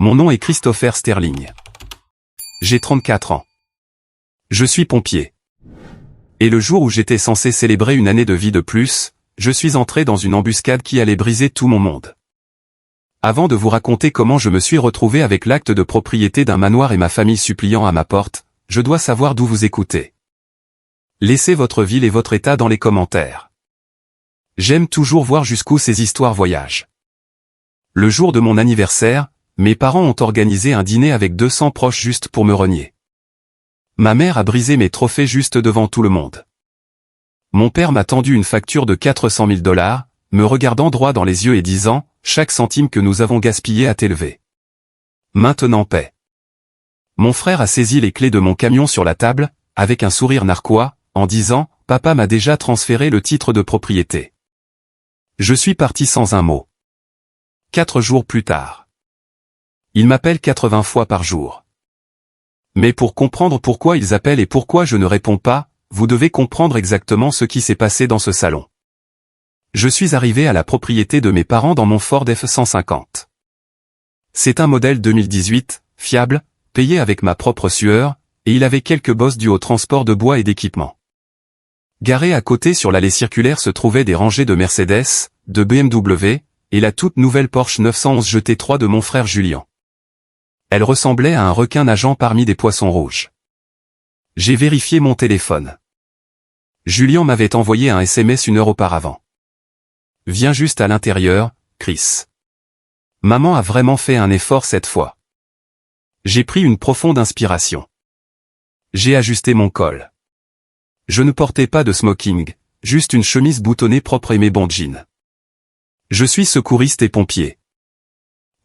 Mon nom est Christopher Sterling. J'ai 34 ans. Je suis pompier. Et le jour où j'étais censé célébrer une année de vie de plus, je suis entré dans une embuscade qui allait briser tout mon monde. Avant de vous raconter comment je me suis retrouvé avec l'acte de propriété d'un manoir et ma famille suppliant à ma porte, je dois savoir d'où vous écoutez. Laissez votre ville et votre état dans les commentaires. J'aime toujours voir jusqu'où ces histoires voyagent. Le jour de mon anniversaire, mes parents ont organisé un dîner avec 200 proches juste pour me renier. Ma mère a brisé mes trophées juste devant tout le monde. Mon père m'a tendu une facture de 400 000 $, me regardant droit dans les yeux et disant « Chaque centime que nous avons gaspillé a élevé. Maintenant paix. » Mon frère a saisi les clés de mon camion sur la table, avec un sourire narquois, en disant « Papa m'a déjà transféré le titre de propriété. » Je suis parti sans un mot. 4 jours plus tard. Ils m'appellent 80 fois par jour. Mais pour comprendre pourquoi ils appellent et pourquoi je ne réponds pas, vous devez comprendre exactement ce qui s'est passé dans ce salon. Je suis arrivé à la propriété de mes parents dans mon Ford F-150. C'est un modèle 2018, fiable, payé avec ma propre sueur, et il avait quelques bosses dues au transport de bois et d'équipements. Garés à côté sur l'allée circulaire se trouvaient des rangées de Mercedes, de BMW, et la toute nouvelle Porsche 911 GT3 de mon frère Julien. Elle ressemblait à un requin nageant parmi des poissons rouges. J'ai vérifié mon téléphone. Julien m'avait envoyé un SMS 1 heure auparavant. Viens juste à l'intérieur, Chris. Maman a vraiment fait un effort cette fois. J'ai pris une profonde inspiration. J'ai ajusté mon col. Je ne portais pas de smoking, juste une chemise boutonnée propre et mes bons jeans. Je suis secouriste et pompier.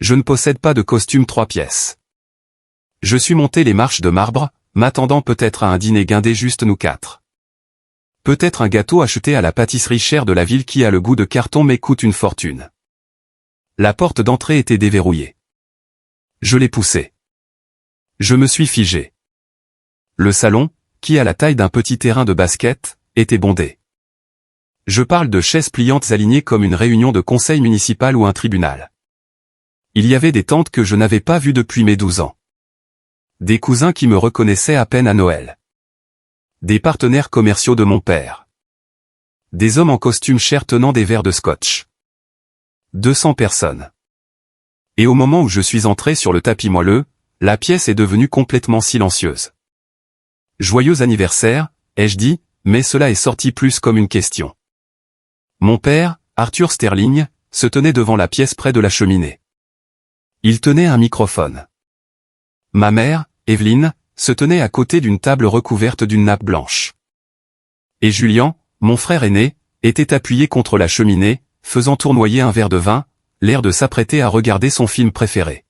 Je ne possède pas de costume 3 pièces. Je suis monté les marches de marbre, m'attendant peut-être à un dîner guindé juste nous 4. Peut-être un gâteau acheté à la pâtisserie chère de la ville qui a le goût de carton mais coûte une fortune. La porte d'entrée était déverrouillée. Je l'ai poussée. Je me suis figé. Le salon, qui a la taille d'un petit terrain de basket, était bondé. Je parle de chaises pliantes alignées comme une réunion de conseil municipal ou un tribunal. Il y avait des tantes que je n'avais pas vues depuis mes 12 ans. Des cousins qui me reconnaissaient à peine à Noël. Des partenaires commerciaux de mon père. Des hommes en costume cher tenant des verres de scotch. 200 personnes. Et au moment où je suis entré sur le tapis moelleux, la pièce est devenue complètement silencieuse. Joyeux anniversaire, ai-je dit, mais cela est sorti plus comme une question. Mon père, Arthur Sterling, se tenait devant la pièce près de la cheminée. Il tenait un microphone. Ma mère, Evelyne, se tenait à côté d'une table recouverte d'une nappe blanche. Et Julien, mon frère aîné, était appuyé contre la cheminée, faisant tournoyer un verre de vin, l'air de s'apprêter à regarder son film préféré.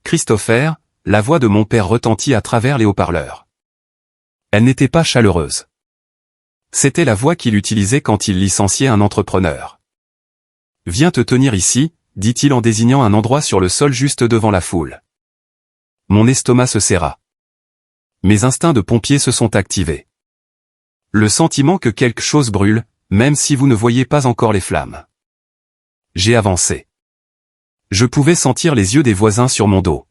Christopher, la voix de mon père retentit à travers les haut-parleurs. Elle n'était pas chaleureuse. C'était la voix qu'il utilisait quand il licenciait un entrepreneur. « Viens te tenir ici », dit-il en désignant un endroit sur le sol juste devant la foule. Mon estomac se serra. Mes instincts de pompier se sont activés. Le sentiment que quelque chose brûle, même si vous ne voyez pas encore les flammes. J'ai avancé. Je pouvais sentir les yeux des voisins sur mon dos.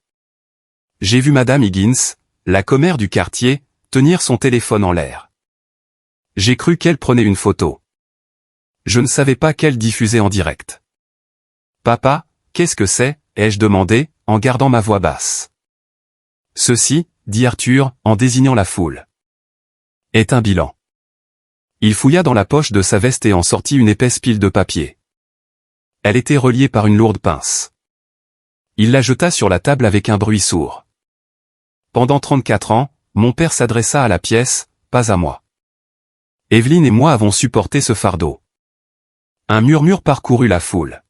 J'ai vu Madame Higgins, la commère du quartier, tenir son téléphone en l'air. J'ai cru qu'elle prenait une photo. Je ne savais pas qu'elle diffusait en direct. « Papa, qu'est-ce que c'est ?» ai-je demandé, en gardant ma voix basse. « Ceci, » dit Arthur, en désignant la foule, « est un bilan. » Il fouilla dans la poche de sa veste et en sortit une épaisse pile de papier. Elle était reliée par une lourde pince. Il la jeta sur la table avec un bruit sourd. Pendant 34 ans, mon père s'adressa à la pièce, pas à moi. Evelyne et moi avons supporté ce fardeau. Un murmure parcourut la foule.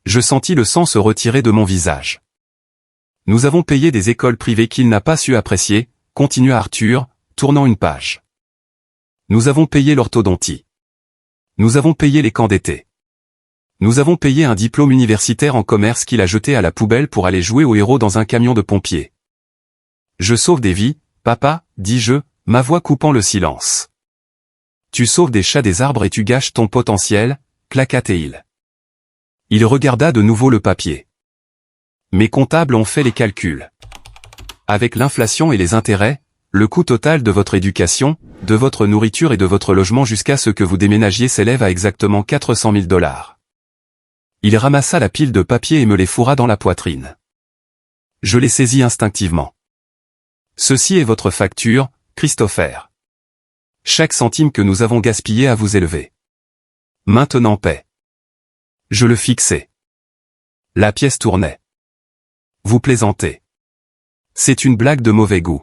Je sentis le sang se retirer de mon visage. Nous avons payé des écoles privées qu'il n'a pas su apprécier, continua Arthur, tournant une page. Nous avons payé l'orthodontie. Nous avons payé les camps d'été. Nous avons payé un diplôme universitaire en commerce qu'il a jeté à la poubelle pour aller jouer au héros dans un camion de pompiers. Je sauve des vies, papa, dis-je, ma voix coupant le silence. Tu sauves des chats des arbres et tu gâches ton potentiel, claqua-t-il. Il regarda de nouveau le papier. Mes comptables ont fait les calculs. Avec l'inflation et les intérêts, le coût total de votre éducation, de votre nourriture et de votre logement jusqu'à ce que vous déménagiez s'élève à exactement 400 000 $. Il ramassa la pile de papier et me les fourra dans la poitrine. Je les saisis instinctivement. Ceci est votre facture, Christopher. Chaque centime que nous avons gaspillé à vous élever. Maintenant paix. Je le fixai. La pièce tournait. Vous plaisantez. C'est une blague de mauvais goût.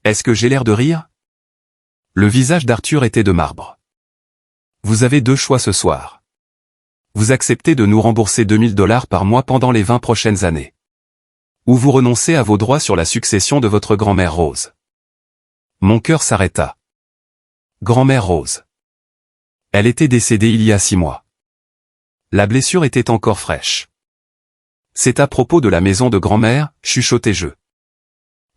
Est-ce que j'ai l'air de rire? Le visage d'Arthur était de marbre. Vous avez deux choix ce soir. Vous acceptez de nous rembourser 2000 $ par mois pendant les 20 prochaines années. Ou vous renoncez à vos droits sur la succession de votre grand-mère Rose. Mon cœur s'arrêta. Grand-mère Rose. Elle était décédée il y a 6 mois. La blessure était encore fraîche. C'est à propos de la maison de grand-mère, chuchotai-je.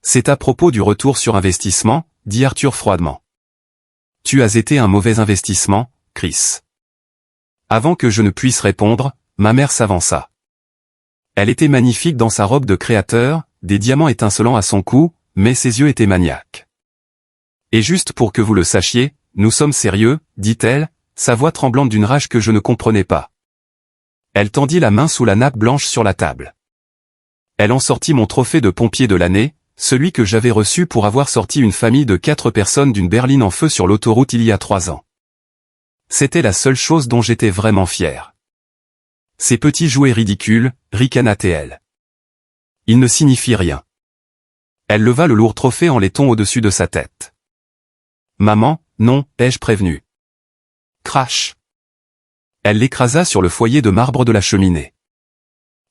C'est à propos du retour sur investissement, dit Arthur froidement. Tu as été un mauvais investissement, Chris. Avant que je ne puisse répondre, ma mère s'avança. Elle était magnifique dans sa robe de créateur, des diamants étincelants à son cou, mais ses yeux étaient maniaques. Et juste pour que vous le sachiez, nous sommes sérieux, dit-elle, sa voix tremblante d'une rage que je ne comprenais pas. Elle tendit la main sous la nappe blanche sur la table. Elle en sortit mon trophée de pompier de l'année, celui que j'avais reçu pour avoir sorti une famille de 4 personnes d'une berline en feu sur l'autoroute il y a 3 ans. C'était la seule chose dont j'étais vraiment fier. Ces petits jouets ridicules, ricana-t-elle. Ils ne signifient rien. Elle leva le lourd trophée en laiton au-dessus de sa tête. Maman, non, ai-je prévenu. Crash. Elle l'écrasa sur le foyer de marbre de la cheminée.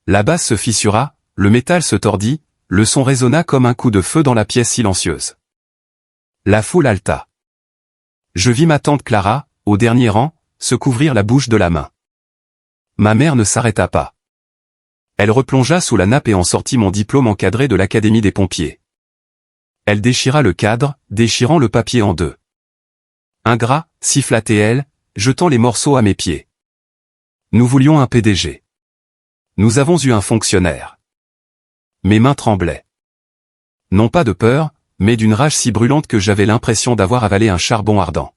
La base se fissura, le métal se tordit, le son résonna comme un coup de feu dans la pièce silencieuse. La foule haleta. Je vis ma tante Clara, au dernier rang, se couvrir la bouche de la main. Ma mère ne s'arrêta pas. Elle replongea sous la nappe et en sortit mon diplôme encadré de l'Académie des pompiers. Elle déchira le cadre, déchirant le papier en deux. Ingrat, siffla-t-elle, jetant les morceaux à mes pieds. Nous voulions un PDG. Nous avons eu un fonctionnaire. Mes mains tremblaient. Non pas de peur, mais d'une rage si brûlante que j'avais l'impression d'avoir avalé un charbon ardent.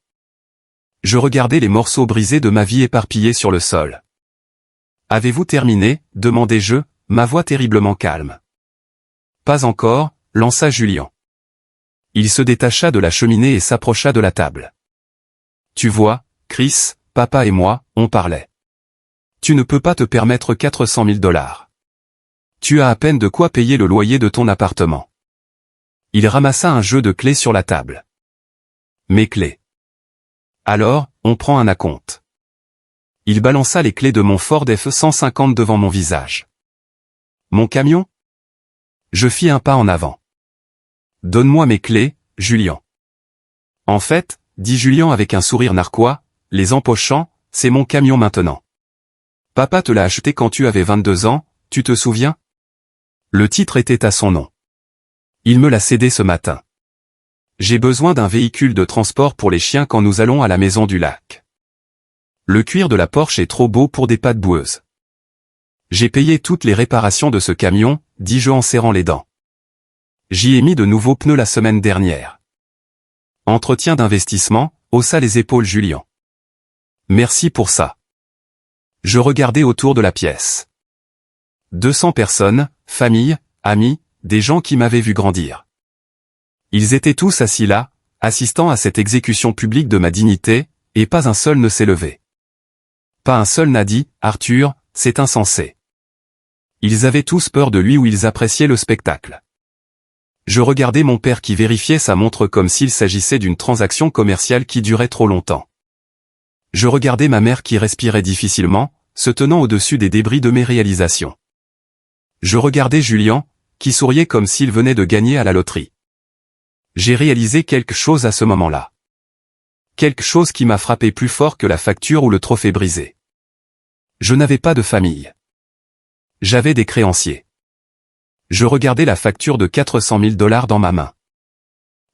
Je regardais les morceaux brisés de ma vie éparpillés sur le sol. Avez-vous terminé, demandai-je, ma voix terriblement calme. Pas encore, lança Julien. Il se détacha de la cheminée et s'approcha de la table. Tu vois, Chris, papa et moi, on parlait. Tu ne peux pas te permettre 400 000 $. Tu as à peine de quoi payer le loyer de ton appartement. Il ramassa un jeu de clés sur la table. Mes clés. Alors, on prend un acompte. Il balança les clés de mon Ford F-150 devant mon visage. Mon camion? Je fis un pas en avant. Donne-moi mes clés, Julien. En fait, dit Julien avec un sourire narquois, les empochant, c'est mon camion maintenant. Papa te l'a acheté quand tu avais 22 ans, tu te souviens? Le titre était à son nom. Il me l'a cédé ce matin. J'ai besoin d'un véhicule de transport pour les chiens quand nous allons à la maison du lac. Le cuir de la Porsche est trop beau pour des pattes boueuses. J'ai payé toutes les réparations de ce camion, dis-je en serrant les dents. J'y ai mis de nouveaux pneus la semaine dernière. Entretien d'investissement, haussa les épaules Julien. Merci pour ça. Je regardais autour de la pièce. 200 personnes, familles, amis, des gens qui m'avaient vu grandir. Ils étaient tous assis là, assistant à cette exécution publique de ma dignité, et pas un seul ne s'est levé. Pas un seul n'a dit, Arthur, c'est insensé. Ils avaient tous peur de lui ou ils appréciaient le spectacle. Je regardais mon père qui vérifiait sa montre comme s'il s'agissait d'une transaction commerciale qui durait trop longtemps. Je regardais ma mère qui respirait difficilement, se tenant au-dessus des débris de mes réalisations. Je regardais Julien, qui souriait comme s'il venait de gagner à la loterie. J'ai réalisé quelque chose à ce moment-là. Quelque chose qui m'a frappé plus fort que la facture ou le trophée brisé. Je n'avais pas de famille. J'avais des créanciers. Je regardais la facture de 400 000 $ dans ma main.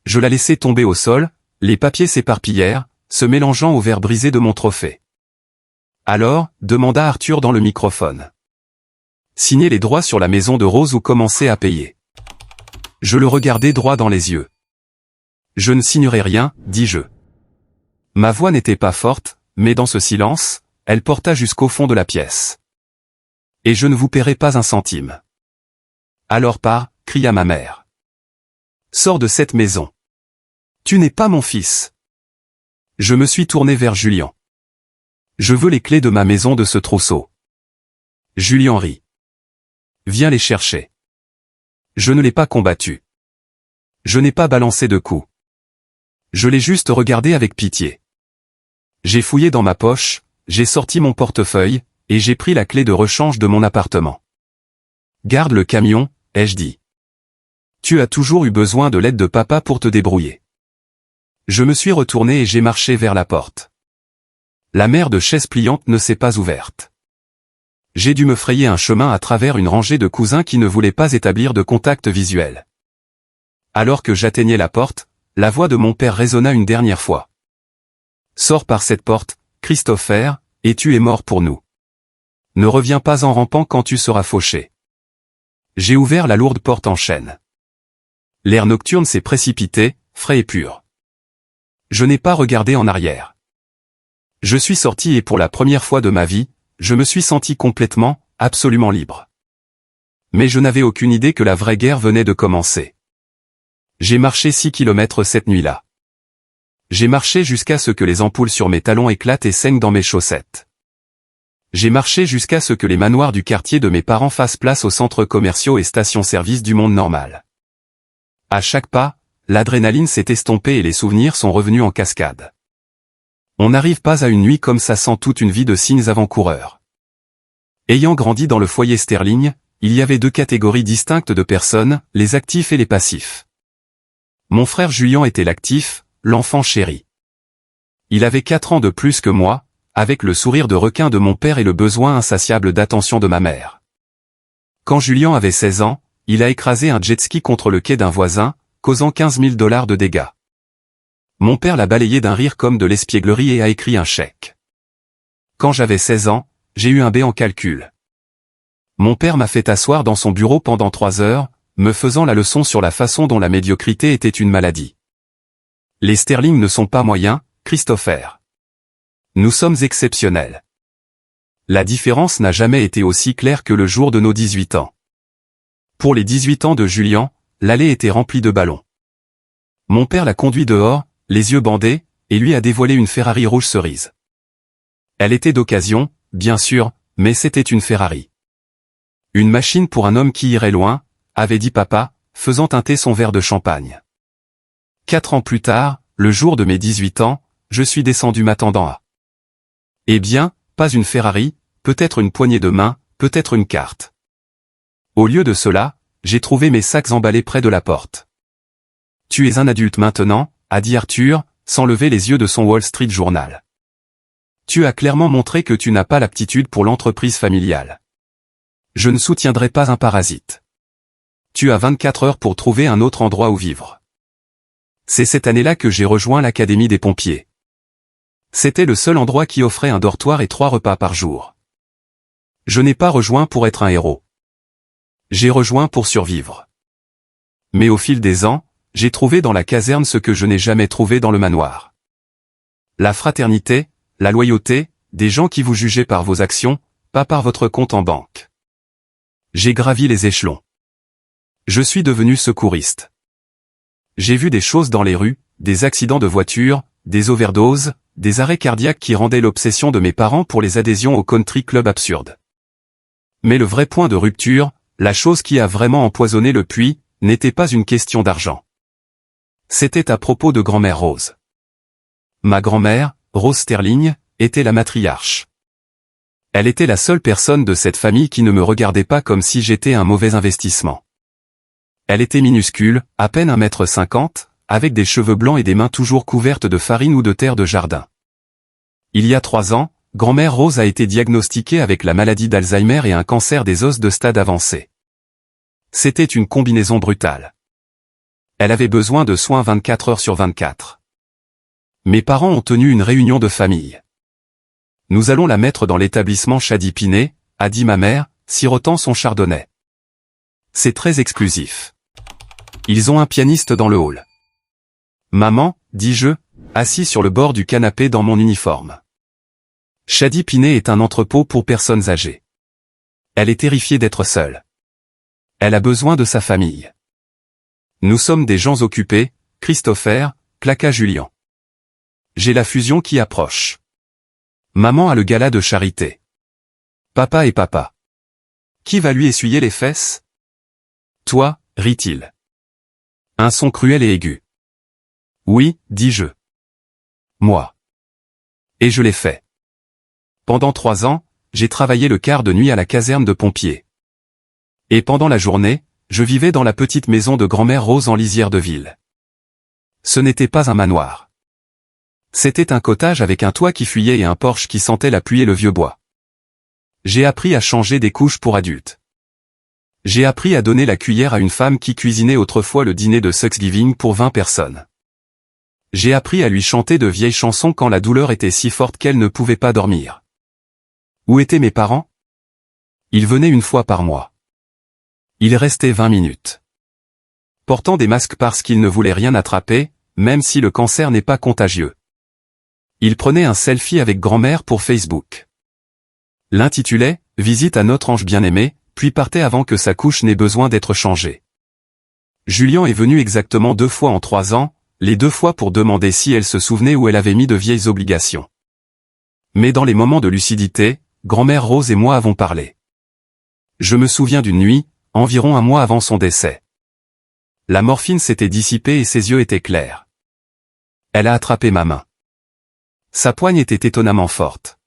Je la laissai tomber au sol, les papiers s'éparpillèrent, se mélangeant au verre brisé de mon trophée. Alors, demanda Arthur dans le microphone. Signer les droits sur la maison de Rose ou commencer à payer. Je le regardais droit dans les yeux. Je ne signerai rien, dis-je. Ma voix n'était pas forte, mais dans ce silence, elle porta jusqu'au fond de la pièce. Et je ne vous paierai pas un centime. Alors pars, cria ma mère. Sors de cette maison. Tu n'es pas mon fils. Je me suis tourné vers Julien. Je veux les clés de ma maison de ce trousseau. Julien rit. Viens les chercher. Je ne l'ai pas combattu. Je n'ai pas balancé de coups. Je l'ai juste regardé avec pitié. J'ai fouillé dans ma poche, j'ai sorti mon portefeuille, et j'ai pris la clé de rechange de mon appartement. Garde le camion, ai-je dit. Tu as toujours eu besoin de l'aide de papa pour te débrouiller. Je me suis retourné et j'ai marché vers la porte. La mère de chaise pliante ne s'est pas ouverte. J'ai dû me frayer un chemin à travers une rangée de cousins qui ne voulaient pas établir de contact visuel. Alors que j'atteignais la porte, la voix de mon père résonna une dernière fois. Sors par cette porte, Christopher, et tu es mort pour nous. Ne reviens pas en rampant quand tu seras fauché. J'ai ouvert la lourde porte en chêne. L'air nocturne s'est précipité, frais et pur. Je n'ai pas regardé en arrière. Je suis sorti et pour la première fois de ma vie, je me suis senti complètement, absolument libre. Mais je n'avais aucune idée que la vraie guerre venait de commencer. J'ai marché 6 kilomètres cette nuit-là. J'ai marché jusqu'à ce que les ampoules sur mes talons éclatent et saignent dans mes chaussettes. J'ai marché jusqu'à ce que les manoirs du quartier de mes parents fassent place aux centres commerciaux et stations-service du monde normal. À chaque pas, l'adrénaline s'est estompée et les souvenirs sont revenus en cascade. On n'arrive pas à une nuit comme ça sans toute une vie de signes avant-coureurs. Ayant grandi dans le foyer Sterling, il y avait 2 catégories distinctes de personnes, les actifs et les passifs. Mon frère Julien était l'actif, l'enfant chéri. Il avait 4 ans de plus que moi, avec le sourire de requin de mon père et le besoin insatiable d'attention de ma mère. Quand Julien avait 16 ans, il a écrasé un jet-ski contre le quai d'un voisin, causant $15 000 de dégâts. Mon père l'a balayé d'un rire comme de l'espièglerie et a écrit un chèque. Quand j'avais 16 ans, j'ai eu un B en calcul. Mon père m'a fait asseoir dans son bureau pendant 3 heures, me faisant la leçon sur la façon dont la médiocrité était une maladie. Les Sterling ne sont pas moyens, Christopher. Nous sommes exceptionnels. La différence n'a jamais été aussi claire que le jour de nos 18 ans. Pour les 18 ans de Julien, l'allée était remplie de ballons. Mon père l'a conduit dehors, les yeux bandés, et lui a dévoilé une Ferrari rouge cerise. Elle était d'occasion, bien sûr, mais c'était une Ferrari. Une machine pour un homme qui irait loin, avait dit papa, faisant teinter son verre de champagne. 4 ans plus tard, le jour de mes 18 ans, je suis descendu m'attendant à. Eh bien, pas une Ferrari, peut-être une poignée de main, peut-être une carte. Au lieu de cela, j'ai trouvé mes sacs emballés près de la porte. Tu es un adulte maintenant, a dit Arthur, sans lever les yeux de son Wall Street Journal. Tu as clairement montré que tu n'as pas l'aptitude pour l'entreprise familiale. Je ne soutiendrai pas un parasite. Tu as 24 heures pour trouver un autre endroit où vivre. C'est cette année-là que j'ai rejoint l'Académie des pompiers. C'était le seul endroit qui offrait un dortoir et 3 repas par jour. Je n'ai pas rejoint pour être un héros. J'ai rejoint pour survivre. Mais au fil des ans, j'ai trouvé dans la caserne ce que je n'ai jamais trouvé dans le manoir. La fraternité, la loyauté, des gens qui vous jugeaient par vos actions, pas par votre compte en banque. J'ai gravi les échelons. Je suis devenu secouriste. J'ai vu des choses dans les rues, des accidents de voiture, des overdoses, des arrêts cardiaques qui rendaient l'obsession de mes parents pour les adhésions au country club absurde. Mais le vrai point de rupture, la chose qui a vraiment empoisonné le puits, n'était pas une question d'argent. C'était à propos de grand-mère Rose. Ma grand-mère, Rose Sterling, était la matriarche. Elle était la seule personne de cette famille qui ne me regardait pas comme si j'étais un mauvais investissement. Elle était minuscule, à peine 1,50 m, avec des cheveux blancs et des mains toujours couvertes de farine ou de terre de jardin. Il y a 3 ans, grand-mère Rose a été diagnostiquée avec la maladie d'Alzheimer et un cancer des os de stade avancé. C'était une combinaison brutale. Elle avait besoin de soins 24 heures sur 24. Mes parents ont tenu une réunion de famille. Nous allons la mettre dans l'établissement Chadipiné, a dit ma mère, sirotant son chardonnay. C'est très exclusif. Ils ont un pianiste dans le hall. Maman, dis-je, assis sur le bord du canapé dans mon uniforme. Shady Pinet est un entrepôt pour personnes âgées. Elle est terrifiée d'être seule. Elle a besoin de sa famille. Nous sommes des gens occupés, Christopher, claqua Julien. J'ai la fusion qui approche. Maman a le gala de charité. Papa et papa. Qui va lui essuyer les fesses? Toi, rit-il. Un son cruel et aigu. Oui, dis-je. Moi. Et je l'ai fait. Pendant 3 ans, j'ai travaillé le quart de nuit à la caserne de pompiers. Et pendant la journée, je vivais dans la petite maison de grand-mère Rose en lisière de ville. Ce n'était pas un manoir. C'était un cottage avec un toit qui fuyait et un porche qui sentait la pluie et le vieux bois. J'ai appris à changer des couches pour adultes. J'ai appris à donner la cuillère à une femme qui cuisinait autrefois le dîner de Thanksgiving pour 20 personnes. J'ai appris à lui chanter de vieilles chansons quand la douleur était si forte qu'elle ne pouvait pas dormir. Où étaient mes parents? Ils venaient une fois par mois. Ils restaient 20 minutes. Portant des masques parce qu'ils ne voulaient rien attraper, même si le cancer n'est pas contagieux. Ils prenaient un selfie avec grand-mère pour Facebook. L'intitulait « Visite à notre ange bien-aimé », puis partait avant que sa couche n'ait besoin d'être changée. Julien est venu exactement 2 fois en 3 ans, les 2 fois pour demander si elle se souvenait où elle avait mis de vieilles obligations. Mais dans les moments de lucidité, grand-mère Rose et moi avons parlé. Je me souviens d'une nuit, environ un mois avant son décès. La morphine s'était dissipée et ses yeux étaient clairs. Elle a attrapé ma main. Sa poigne était étonnamment forte.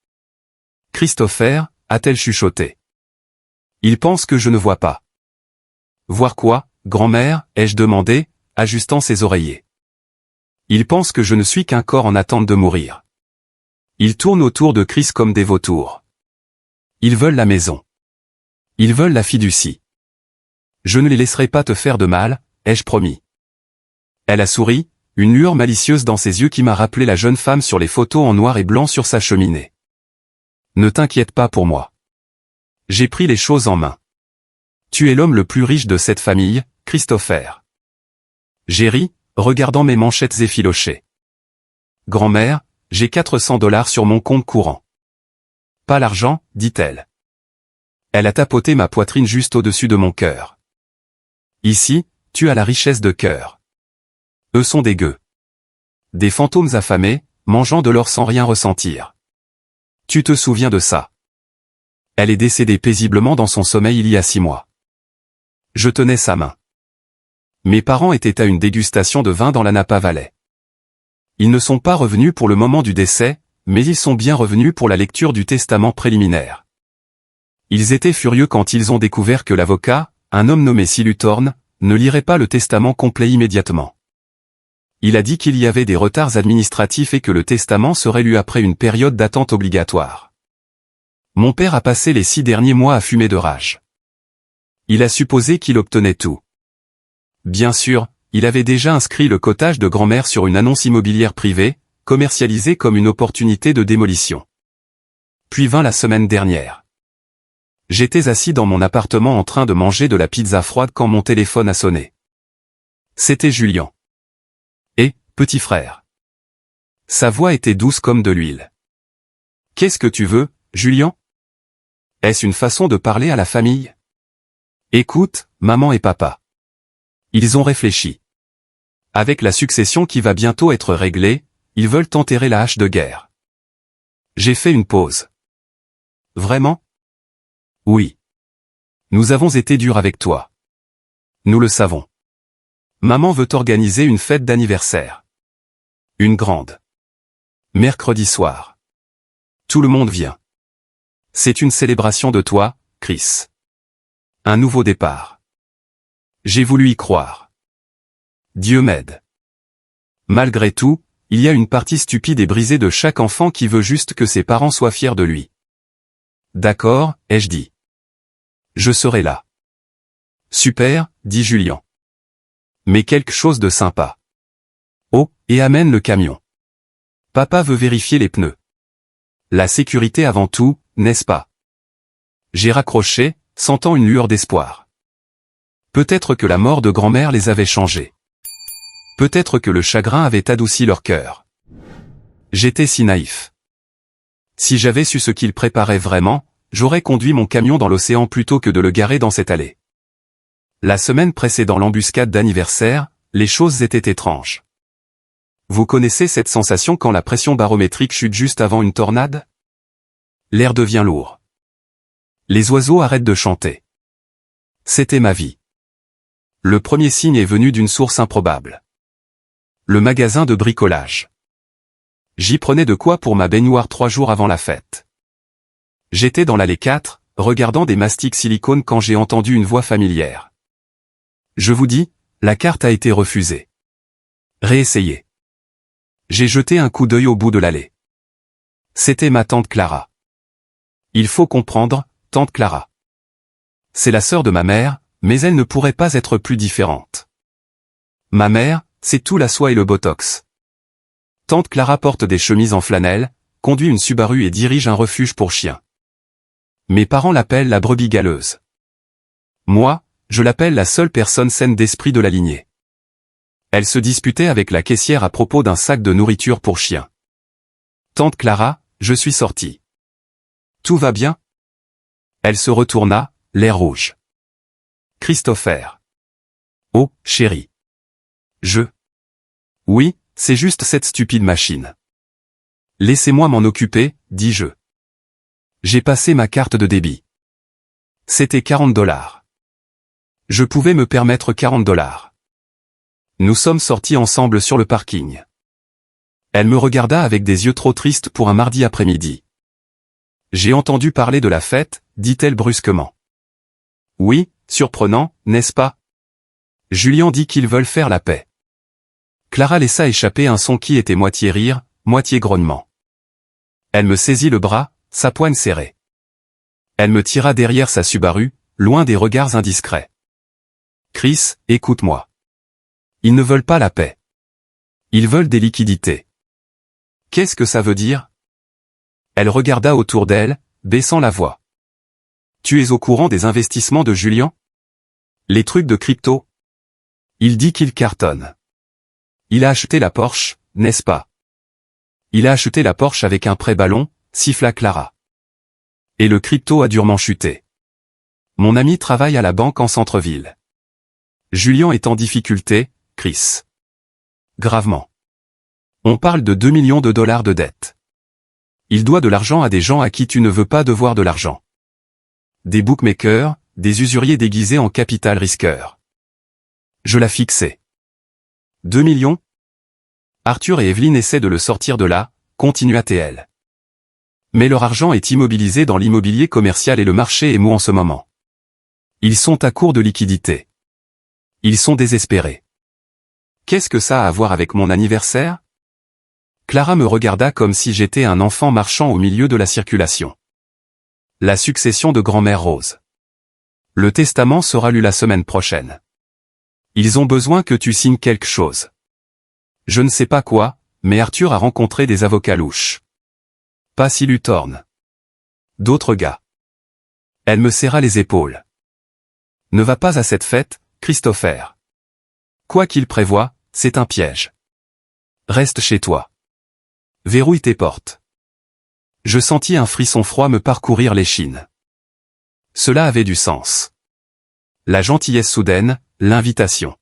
Christopher, a-t-elle chuchoté. Il pense que je ne vois pas. Voir quoi, grand-mère, ai-je demandé, ajustant ses oreillers. Il pense que je ne suis qu'un corps en attente de mourir. Ils tournent autour de Chris comme des vautours. Ils veulent la maison. Ils veulent la fiducie. Je ne les laisserai pas te faire de mal, ai-je promis. Elle a souri, une lueur malicieuse dans ses yeux qui m'a rappelé la jeune femme sur les photos en noir et blanc sur sa cheminée. Ne t'inquiète pas pour moi. J'ai pris les choses en main. Tu es l'homme le plus riche de cette famille, Christopher. J'ai ri, regardant mes manchettes effilochées. Grand-mère, j'ai $400 sur mon compte courant. Pas l'argent, dit-elle. Elle a tapoté ma poitrine juste au-dessus de mon cœur. Ici, tu as la richesse de cœur. Eux sont des gueux. Des fantômes affamés, mangeant de l'or sans rien ressentir. Tu te souviens de ça? Elle est décédée paisiblement dans son sommeil il y a 6 mois. Je tenais sa main. Mes parents étaient à une dégustation de vin dans la Napa Valley. Ils ne sont pas revenus pour le moment du décès, mais ils sont bien revenus pour la lecture du testament préliminaire. Ils étaient furieux quand ils ont découvert que l'avocat, un homme nommé Silutorn, ne lirait pas le testament complet immédiatement. Il a dit qu'il y avait des retards administratifs et que le testament serait lu après une période d'attente obligatoire. Mon père a passé les 6 derniers mois à fumer de rage. Il a supposé qu'il obtenait tout. Bien sûr, il avait déjà inscrit le cottage de grand-mère sur une annonce immobilière privée, commercialisée comme une opportunité de démolition. Puis vint la semaine dernière. J'étais assis dans mon appartement en train de manger de la pizza froide quand mon téléphone a sonné. C'était Julien. Et, petit frère. Sa voix était douce comme de l'huile. Qu'est-ce que tu veux, Julien? Est-ce une façon de parler à la famille? Écoute, maman et papa. Ils ont réfléchi. Avec la succession qui va bientôt être réglée, ils veulent enterrer la hache de guerre. J'ai fait une pause. Vraiment? Oui. Nous avons été durs avec toi. Nous le savons. Maman veut organiser une fête d'anniversaire. Une grande. Mercredi soir. Tout le monde vient. C'est une célébration de toi, Chris. Un nouveau départ. J'ai voulu y croire. Dieu m'aide. Malgré tout, il y a une partie stupide et brisée de chaque enfant qui veut juste que ses parents soient fiers de lui. D'accord, ai-je dit. Je serai là. Super, dit Julien. Mais quelque chose de sympa. Oh, et amène le camion. Papa veut vérifier les pneus. La sécurité avant tout, n'est-ce pas? J'ai raccroché, sentant une lueur d'espoir. Peut-être que la mort de grand-mère les avait changés. Peut-être que le chagrin avait adouci leur cœur. J'étais si naïf. Si j'avais su ce qu'il préparait vraiment, j'aurais conduit mon camion dans l'océan plutôt que de le garer dans cette allée. La semaine précédant l'embuscade d'anniversaire, les choses étaient étranges. Vous connaissez cette sensation quand la pression barométrique chute juste avant une tornade? L'air devient lourd. Les oiseaux arrêtent de chanter. C'était ma vie. Le premier signe est venu d'une source improbable. Le magasin de bricolage. J'y prenais de quoi pour ma baignoire 3 jours avant la fête. J'étais dans l'allée 4, regardant des mastiques silicone quand j'ai entendu une voix familière. Je vous dis, la carte a été refusée. Réessayez. J'ai jeté un coup d'œil au bout de l'allée. C'était ma tante Clara. Il faut comprendre, tante Clara. C'est la sœur de ma mère, mais elle ne pourrait pas être plus différente. Ma mère, c'est tout la soie et le botox. Tante Clara porte des chemises en flanelle, conduit une Subaru et dirige un refuge pour chiens. Mes parents l'appellent la brebis galeuse. Moi, je l'appelle la seule personne saine d'esprit de la lignée. Elle se disputait avec la caissière à propos d'un sac de nourriture pour chiens. Tante Clara, je suis sortie. Tout va bien? Elle se retourna, l'air rouge. Christopher. Oh, chérie. Oui, c'est juste cette stupide machine. Laissez-moi m'en occuper, dis-je. J'ai passé ma carte de débit. C'était $40. Je pouvais me permettre $40. Nous sommes sortis ensemble sur le parking. Elle me regarda avec des yeux trop tristes pour un mardi après-midi. J'ai entendu parler de la fête, dit-elle brusquement. Oui, surprenant, n'est-ce pas? Julien dit qu'ils veulent faire la paix. Clara laissa échapper un son qui était moitié rire, moitié grognement. Elle me saisit le bras, sa poigne serrée. Elle me tira derrière sa Subaru, loin des regards indiscrets. Chris, écoute-moi. Ils ne veulent pas la paix. Ils veulent des liquidités. Qu'est-ce que ça veut dire? Elle regarda autour d'elle, baissant la voix. Tu es au courant des investissements de Julien? Les trucs de crypto? Il dit qu'il cartonne. Il a acheté la Porsche, n'est-ce pas? Il a acheté la Porsche avec un prêt ballon, siffla Clara. Et le crypto a durement chuté. Mon ami travaille à la banque en centre-ville. Julien est en difficulté, Chris. Gravement. On parle de 2 millions de dollars de dette. Il doit de l'argent à des gens à qui tu ne veux pas devoir de l'argent. Des bookmakers, des usuriers déguisés en capital risqueur. Je la fixais. 2 millions? Arthur et Evelyne essaient de le sortir de là, continua-t-elle. Mais leur argent est immobilisé dans l'immobilier commercial et le marché est mou en ce moment. Ils sont à court de liquidités. Ils sont désespérés. Qu'est-ce que ça a à voir avec mon anniversaire? Clara me regarda comme si j'étais un enfant marchant au milieu de la circulation. La succession de grand-mère Rose. Le testament sera lu la semaine prochaine. Ils ont besoin que tu signes quelque chose. Je ne sais pas quoi, mais Arthur a rencontré des avocats louches. Pas si Luthorne. D'autres gars. Elle me serra les épaules. Ne va pas à cette fête, Christopher. Quoi qu'il prévoie, c'est un piège. Reste chez toi. Verrouille tes portes. Je sentis un frisson froid me parcourir l'échine. Cela avait du sens. La gentillesse soudaine, l'invitation.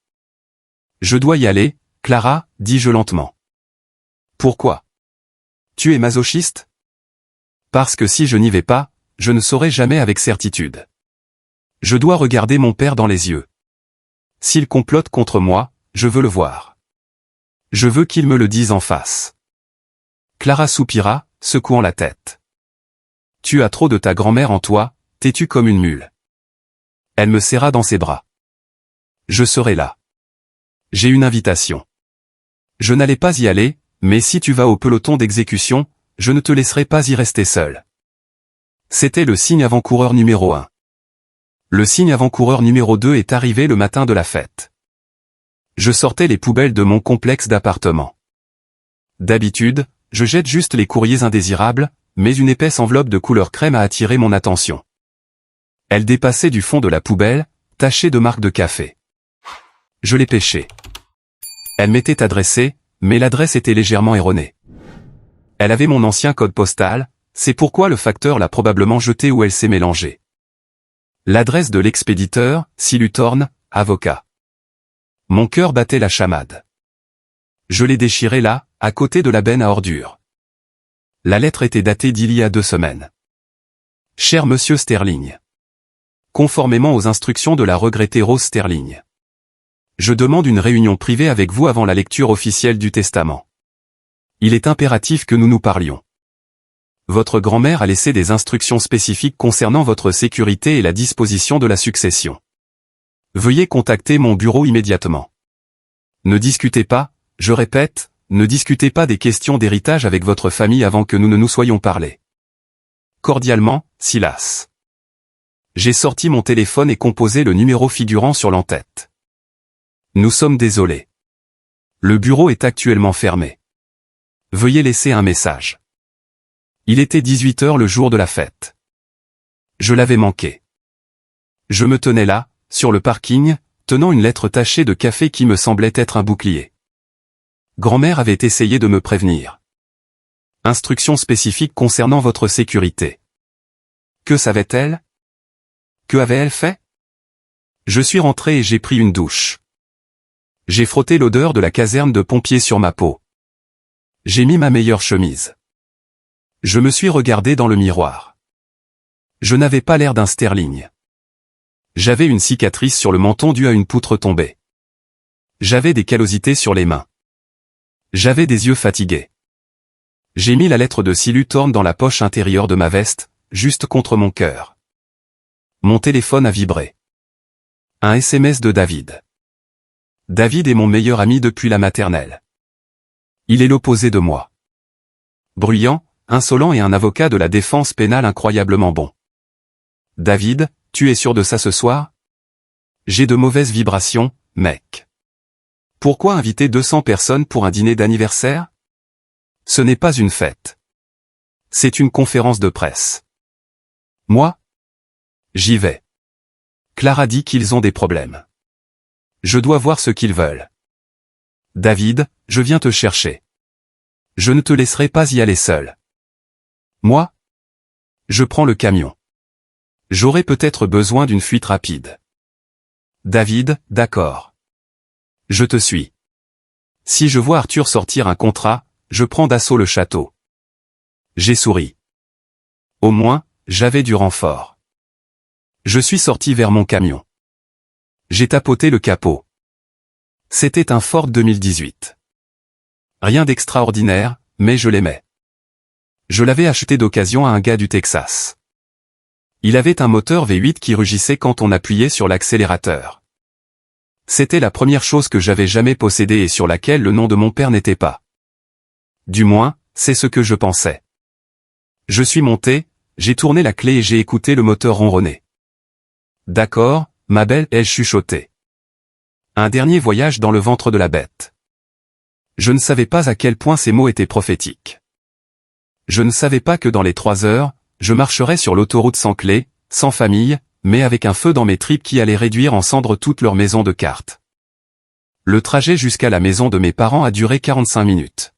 Je dois y aller, Clara, dis-je lentement. Pourquoi? Tu es masochiste? Parce que si je n'y vais pas, je ne saurai jamais avec certitude. Je dois regarder mon père dans les yeux. S'il complote contre moi, je veux le voir. Je veux qu'il me le dise en face. Clara soupira, secouant la tête. Tu as trop de ta grand-mère en toi, têtue comme une mule. Elle me serra dans ses bras. Je serai là. J'ai une invitation. Je n'allais pas y aller, mais si tu vas au peloton d'exécution, je ne te laisserai pas y rester seul. C'était le signe avant-coureur numéro 1. Le signe avant-coureur numéro 2 est arrivé le matin de la fête. Je sortais les poubelles de mon complexe d'appartements. D'habitude, je jette juste les courriers indésirables, mais une épaisse enveloppe de couleur crème a attiré mon attention. Elle dépassait du fond de la poubelle, tachée de marques de café. Je l'ai pêchée. Elle m'était adressée, mais l'adresse était légèrement erronée. Elle avait mon ancien code postal, c'est pourquoi le facteur l'a probablement jetée où elle s'est mélangée. L'adresse de l'expéditeur, Silutorne, avocat. Mon cœur battait la chamade. Je l'ai déchirée là, à côté de la benne à ordures. La lettre était datée d'il y a 2 semaines. Cher Monsieur Sterling. Conformément aux instructions de la regrettée Rose Sterling. Je demande une réunion privée avec vous avant la lecture officielle du testament. Il est impératif que nous nous parlions. Votre grand-mère a laissé des instructions spécifiques concernant votre sécurité et la disposition de la succession. Veuillez contacter mon bureau immédiatement. Ne discutez pas, je répète, ne discutez pas des questions d'héritage avec votre famille avant que nous ne nous soyons parlé. Cordialement, Silas. J'ai sorti mon téléphone et composé le numéro figurant sur l'entête. Nous sommes désolés. Le bureau est actuellement fermé. Veuillez laisser un message. Il était 18 h le jour de la fête. Je l'avais manqué. Je me tenais là, sur le parking, tenant une lettre tachée de café qui me semblait être un bouclier. Grand-mère avait essayé de me prévenir. Instructions spécifiques concernant votre sécurité. Que savait-elle? Que avait-elle fait? Je suis rentré et j'ai pris une douche. J'ai frotté l'odeur de la caserne de pompiers sur ma peau. J'ai mis ma meilleure chemise. Je me suis regardé dans le miroir. Je n'avais pas l'air d'un Sterling. J'avais une cicatrice sur le menton due à une poutre tombée. J'avais des callosités sur les mains. J'avais des yeux fatigués. J'ai mis la lettre de Silutorne dans la poche intérieure de ma veste, juste contre mon cœur. Mon téléphone a vibré. Un SMS de David. David est mon meilleur ami depuis la maternelle. Il est l'opposé de moi. Bruyant, insolent et un avocat de la défense pénale incroyablement bon. David, tu es sûr de ça ce soir? J'ai de mauvaises vibrations, mec. Pourquoi inviter 200 personnes pour un dîner d'anniversaire? Ce n'est pas une fête. C'est une conférence de presse. Moi? J'y vais. Clara dit qu'ils ont des problèmes. Je dois voir ce qu'ils veulent. David, je viens te chercher. Je ne te laisserai pas y aller seul. Moi? Je prends le camion. J'aurai peut-être besoin d'une fuite rapide. David, d'accord. Je te suis. Si je vois Arthur sortir un contrat, je prends d'assaut le château. J'ai souri. Au moins, j'avais du renfort. Je suis sorti vers mon camion. J'ai tapoté le capot. C'était un Ford 2018. Rien d'extraordinaire, mais je l'aimais. Je l'avais acheté d'occasion à un gars du Texas. Il avait un moteur V8 qui rugissait quand on appuyait sur l'accélérateur. C'était la première chose que j'avais jamais possédée et sur laquelle le nom de mon père n'était pas. Du moins, c'est ce que je pensais. Je suis monté, j'ai tourné la clé et j'ai écouté le moteur ronronner. D'accord, ma belle, ai-je chuchoté. Un dernier voyage dans le ventre de la bête. Je ne savais pas à quel point ces mots étaient prophétiques. Je ne savais pas que dans les 3 heures, je marcherais sur l'autoroute sans clé, sans famille, mais avec un feu dans mes tripes qui allait réduire en cendres toute leur maison de cartes. Le trajet jusqu'à la maison de mes parents a duré 45 minutes.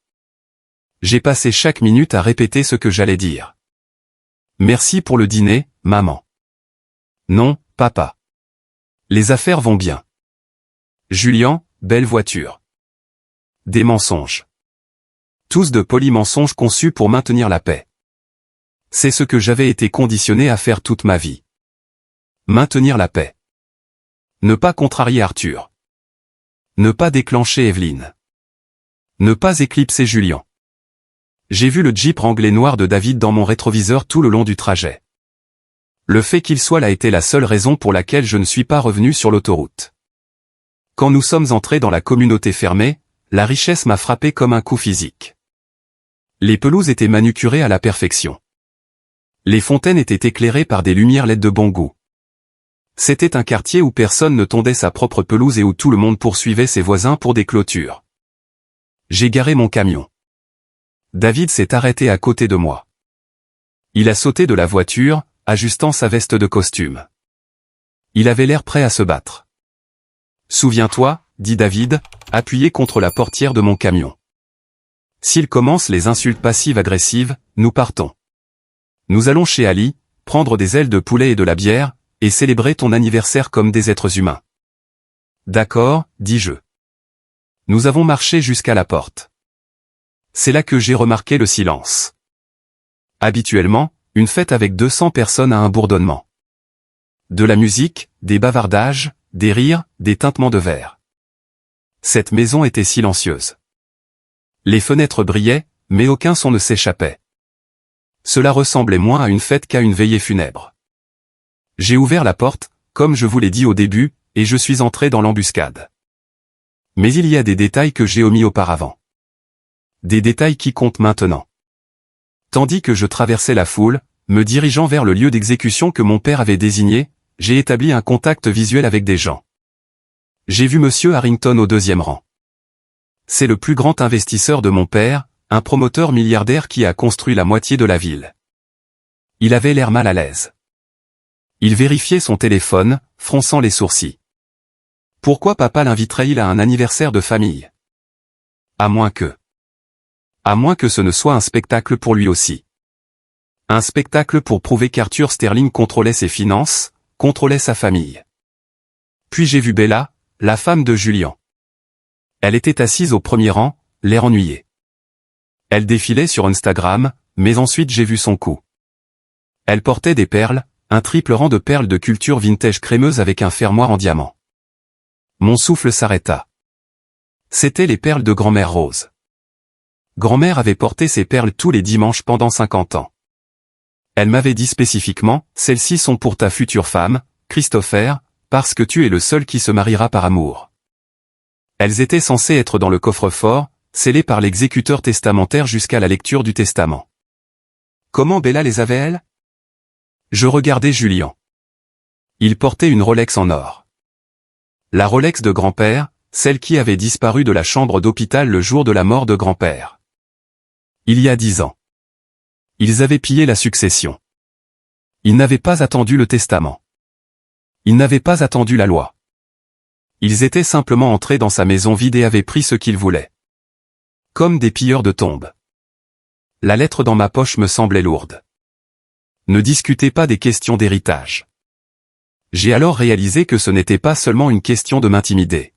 J'ai passé chaque minute à répéter ce que j'allais dire. Merci pour le dîner, maman. Non, papa. Les affaires vont bien. Julian, belle voiture. Des mensonges. Tous de polis mensonges conçus pour maintenir la paix. C'est ce que j'avais été conditionné à faire toute ma vie. Maintenir la paix. Ne pas contrarier Arthur. Ne pas déclencher Evelyne. Ne pas éclipser Julien. J'ai vu le Jeep Wrangler noir de David dans mon rétroviseur tout le long du trajet. Le fait qu'il soit là était la seule raison pour laquelle je ne suis pas revenu sur l'autoroute. Quand nous sommes entrés dans la communauté fermée, la richesse m'a frappé comme un coup physique. Les pelouses étaient manucurées à la perfection. Les fontaines étaient éclairées par des lumières LED de bon goût. C'était un quartier où personne ne tondait sa propre pelouse et où tout le monde poursuivait ses voisins pour des clôtures. J'ai garé mon camion. David s'est arrêté à côté de moi. Il a sauté de la voiture, ajustant sa veste de costume. Il avait l'air prêt à se battre. Souviens-toi, dit David, appuyé contre la portière de mon camion. S'il commence les insultes passives-agressives, nous partons. Nous allons chez Ali, prendre des ailes de poulet et de la bière, et célébrer ton anniversaire comme des êtres humains. D'accord, dis-je. Nous avons marché jusqu'à la porte. C'est là que j'ai remarqué le silence. Habituellement, une fête avec 200 personnes a un bourdonnement. De la musique, des bavardages, des rires, des tintements de verre. Cette maison était silencieuse. Les fenêtres brillaient, mais aucun son ne s'échappait. Cela ressemblait moins à une fête qu'à une veillée funèbre. J'ai ouvert la porte, comme je vous l'ai dit au début, et je suis entré dans l'embuscade. Mais il y a des détails que j'ai omis auparavant. Des détails qui comptent maintenant. Tandis que je traversais la foule, me dirigeant vers le lieu d'exécution que mon père avait désigné, j'ai établi un contact visuel avec des gens. J'ai vu monsieur Harrington au 2e rang. C'est le plus grand investisseur de mon père, un promoteur milliardaire qui a construit la moitié de la ville. Il avait l'air mal à l'aise. Il vérifiait son téléphone, fronçant les sourcils. Pourquoi papa l'inviterait-il à un anniversaire de famille? À moins que ce ne soit un spectacle pour lui aussi. Un spectacle pour prouver qu'Arthur Sterling contrôlait ses finances, contrôlait sa famille. Puis j'ai vu Bella, la femme de Julian. Elle était assise au 1er rang, l'air ennuyé. Elle défilait sur Instagram, mais ensuite j'ai vu son cou. Elle portait des perles, un triple rang de perles de culture vintage crémeuse avec un fermoir en diamant. Mon souffle s'arrêta. C'étaient les perles de grand-mère Rose. Grand-mère avait porté ces perles tous les dimanches pendant 50 ans. Elle m'avait dit spécifiquement, celles-ci sont pour ta future femme, Christopher, parce que tu es le seul qui se mariera par amour. Elles étaient censées être dans le coffre-fort, scellées par l'exécuteur testamentaire jusqu'à la lecture du testament. Comment Bella les avait-elle? Je regardais Julian. Il portait une Rolex en or. La Rolex de grand-père, celle qui avait disparu de la chambre d'hôpital le jour de la mort de grand-père. Il y a 10 ans. Ils avaient pillé la succession. Ils n'avaient pas attendu le testament. Ils n'avaient pas attendu la loi. Ils étaient simplement entrés dans sa maison vide et avaient pris ce qu'ils voulaient. Comme des pilleurs de tombes. La lettre dans ma poche me semblait lourde. Ne discutez pas des questions d'héritage. J'ai alors réalisé que ce n'était pas seulement une question de m'intimider.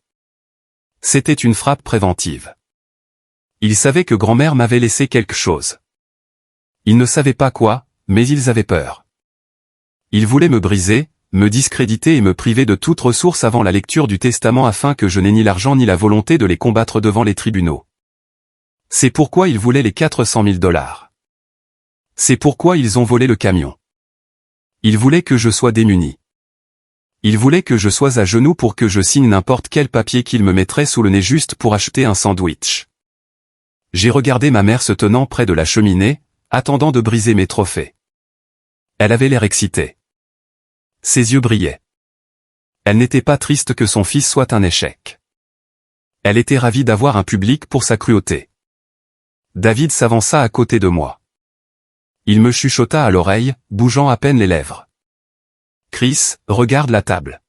C'était une frappe préventive. Ils savaient que grand-mère m'avait laissé quelque chose. Ils ne savaient pas quoi, mais ils avaient peur. Ils voulaient me briser, me discréditer et me priver de toute ressource avant la lecture du testament afin que je n'ai ni l'argent ni la volonté de les combattre devant les tribunaux. C'est pourquoi ils voulaient les 400 000 $. C'est pourquoi ils ont volé le camion. Ils voulaient que je sois démuni. Ils voulaient que je sois à genoux pour que je signe n'importe quel papier qu'ils me mettraient sous le nez juste pour acheter un sandwich. J'ai regardé ma mère se tenant près de la cheminée, attendant de briser mes trophées. Elle avait l'air excitée. Ses yeux brillaient. Elle n'était pas triste que son fils soit un échec. Elle était ravie d'avoir un public pour sa cruauté. David s'avança à côté de moi. Il me chuchota à l'oreille, bougeant à peine les lèvres. Chris, regarde la table.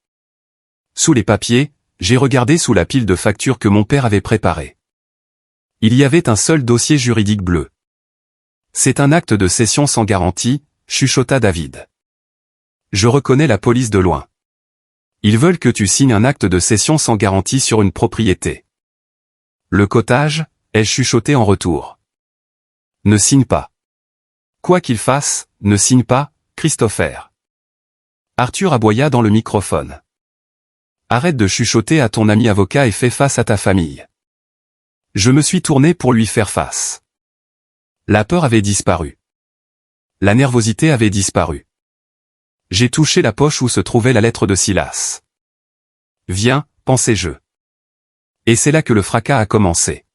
Sous les papiers, j'ai regardé sous la pile de factures que mon père avait préparée. Il y avait un seul dossier juridique bleu. C'est un acte de cession sans garantie, chuchota David. Je reconnais la police de loin. Ils veulent que tu signes un acte de cession sans garantie sur une propriété. Le cottage, ai-je chuchoté en retour. Ne signe pas. Quoi qu'il fasse, ne signe pas, Christopher. Arthur aboya dans le microphone. Arrête de chuchoter à ton ami avocat et fais face à ta famille. Je me suis tourné pour lui faire face. La peur avait disparu. La nervosité avait disparu. J'ai touché la poche où se trouvait la lettre de Silas. Viens, pensai-je. Et c'est là que le fracas a commencé.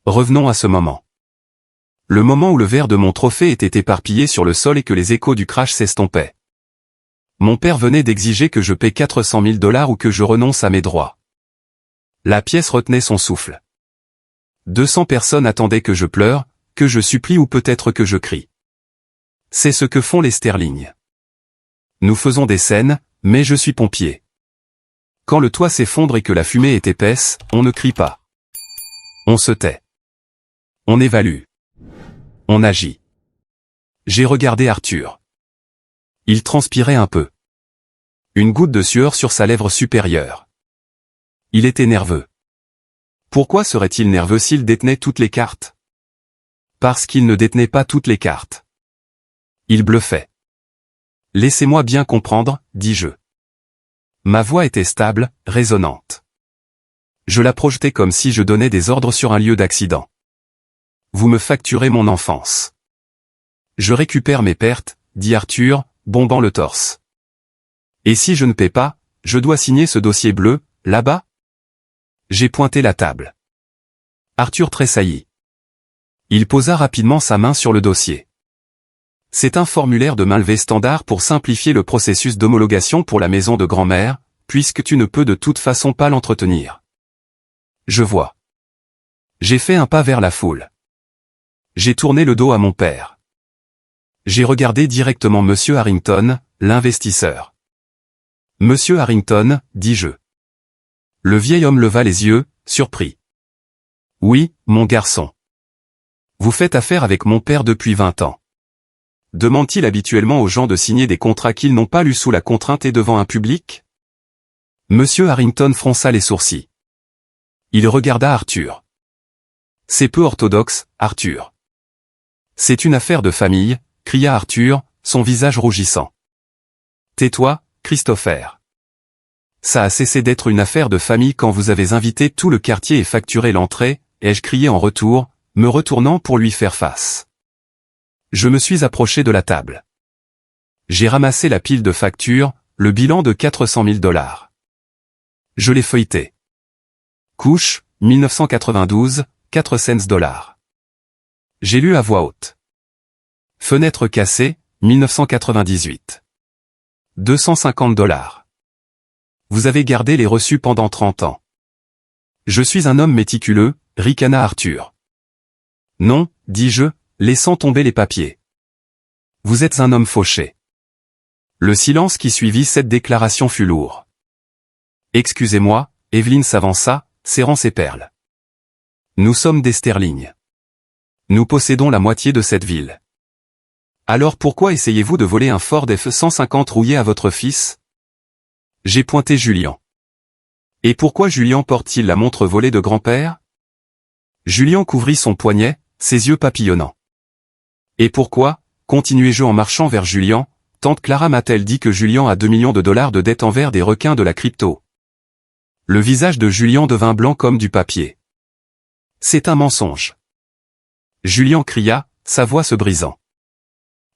Revenons à ce moment. Le moment où le verre de mon trophée était éparpillé sur le sol et que les échos du crash s'estompaient. Mon père venait d'exiger que je paie 400 000 $ ou que je renonce à mes droits. La pièce retenait son souffle. 200 personnes attendaient que je pleure, que je supplie ou peut-être que je crie. C'est ce que font les Sterling. Nous faisons des scènes, mais je suis pompier. Quand le toit s'effondre et que la fumée est épaisse, on ne crie pas. On se tait. On évalue. On agit. J'ai regardé Arthur. Il transpirait un peu. Une goutte de sueur sur sa lèvre supérieure. Il était nerveux. Pourquoi serait-il nerveux s'il détenait toutes les cartes? Parce qu'il ne détenait pas toutes les cartes. Il bluffait. Laissez-moi bien comprendre, dis-je. Ma voix était stable, résonnante. Je la projetais comme si je donnais des ordres sur un lieu d'accident. Vous me facturez mon enfance. Je récupère mes pertes, dit Arthur, bombant le torse. Et si je ne paie pas, je dois signer ce dossier bleu, là-bas? J'ai pointé la table. Arthur tressaillit. Il posa rapidement sa main sur le dossier. C'est un formulaire de mainlevée standard pour simplifier le processus d'homologation pour la maison de grand-mère, puisque tu ne peux de toute façon pas l'entretenir. Je vois. J'ai fait un pas vers la foule. J'ai tourné le dos à mon père. J'ai regardé directement Monsieur Harrington, l'investisseur. Monsieur Harrington, dis-je. Le vieil homme leva les yeux, surpris. Oui, mon garçon. Vous faites affaire avec mon père depuis 20 ans. Demande-t-il habituellement aux gens de signer des contrats qu'ils n'ont pas lus sous la contrainte et devant un public? Monsieur Harrington fronça les sourcils. Il regarda Arthur. C'est peu orthodoxe, Arthur. C'est une affaire de famille, cria Arthur, son visage rougissant. Tais-toi, Christopher. Ça a cessé d'être une affaire de famille quand vous avez invité tout le quartier et facturé l'entrée, ai-je crié en retour, me retournant pour lui faire face. Je me suis approché de la table. J'ai ramassé la pile de factures, le bilan de 400 000 $. Je l'ai feuilleté. Couche, 1992, 4 cents $. J'ai lu à voix haute. Fenêtre cassée, 1998. 250 $. Vous avez gardé les reçus pendant 30 ans. Je suis un homme méticuleux, ricana Arthur. Non, dis-je, laissant tomber les papiers. Vous êtes un homme fauché. Le silence qui suivit cette déclaration fut lourd. Excusez-moi, Evelyne s'avança, serrant ses perles. Nous sommes des Sterling. Nous possédons la moitié de cette ville. Alors pourquoi essayez-vous de voler un Ford F-150 rouillé à votre fils? J'ai pointé Julien. Et pourquoi Julien porte-t-il la montre volée de grand-père? Julien couvrit son poignet, ses yeux papillonnants. Et pourquoi, continuai-je en marchant vers Julien, tante Clara m'a-t-elle dit que Julien a 2 millions de dollars de dettes envers des requins de la crypto? Le visage de Julien devint blanc comme du papier. C'est un mensonge. Julien cria, sa voix se brisant.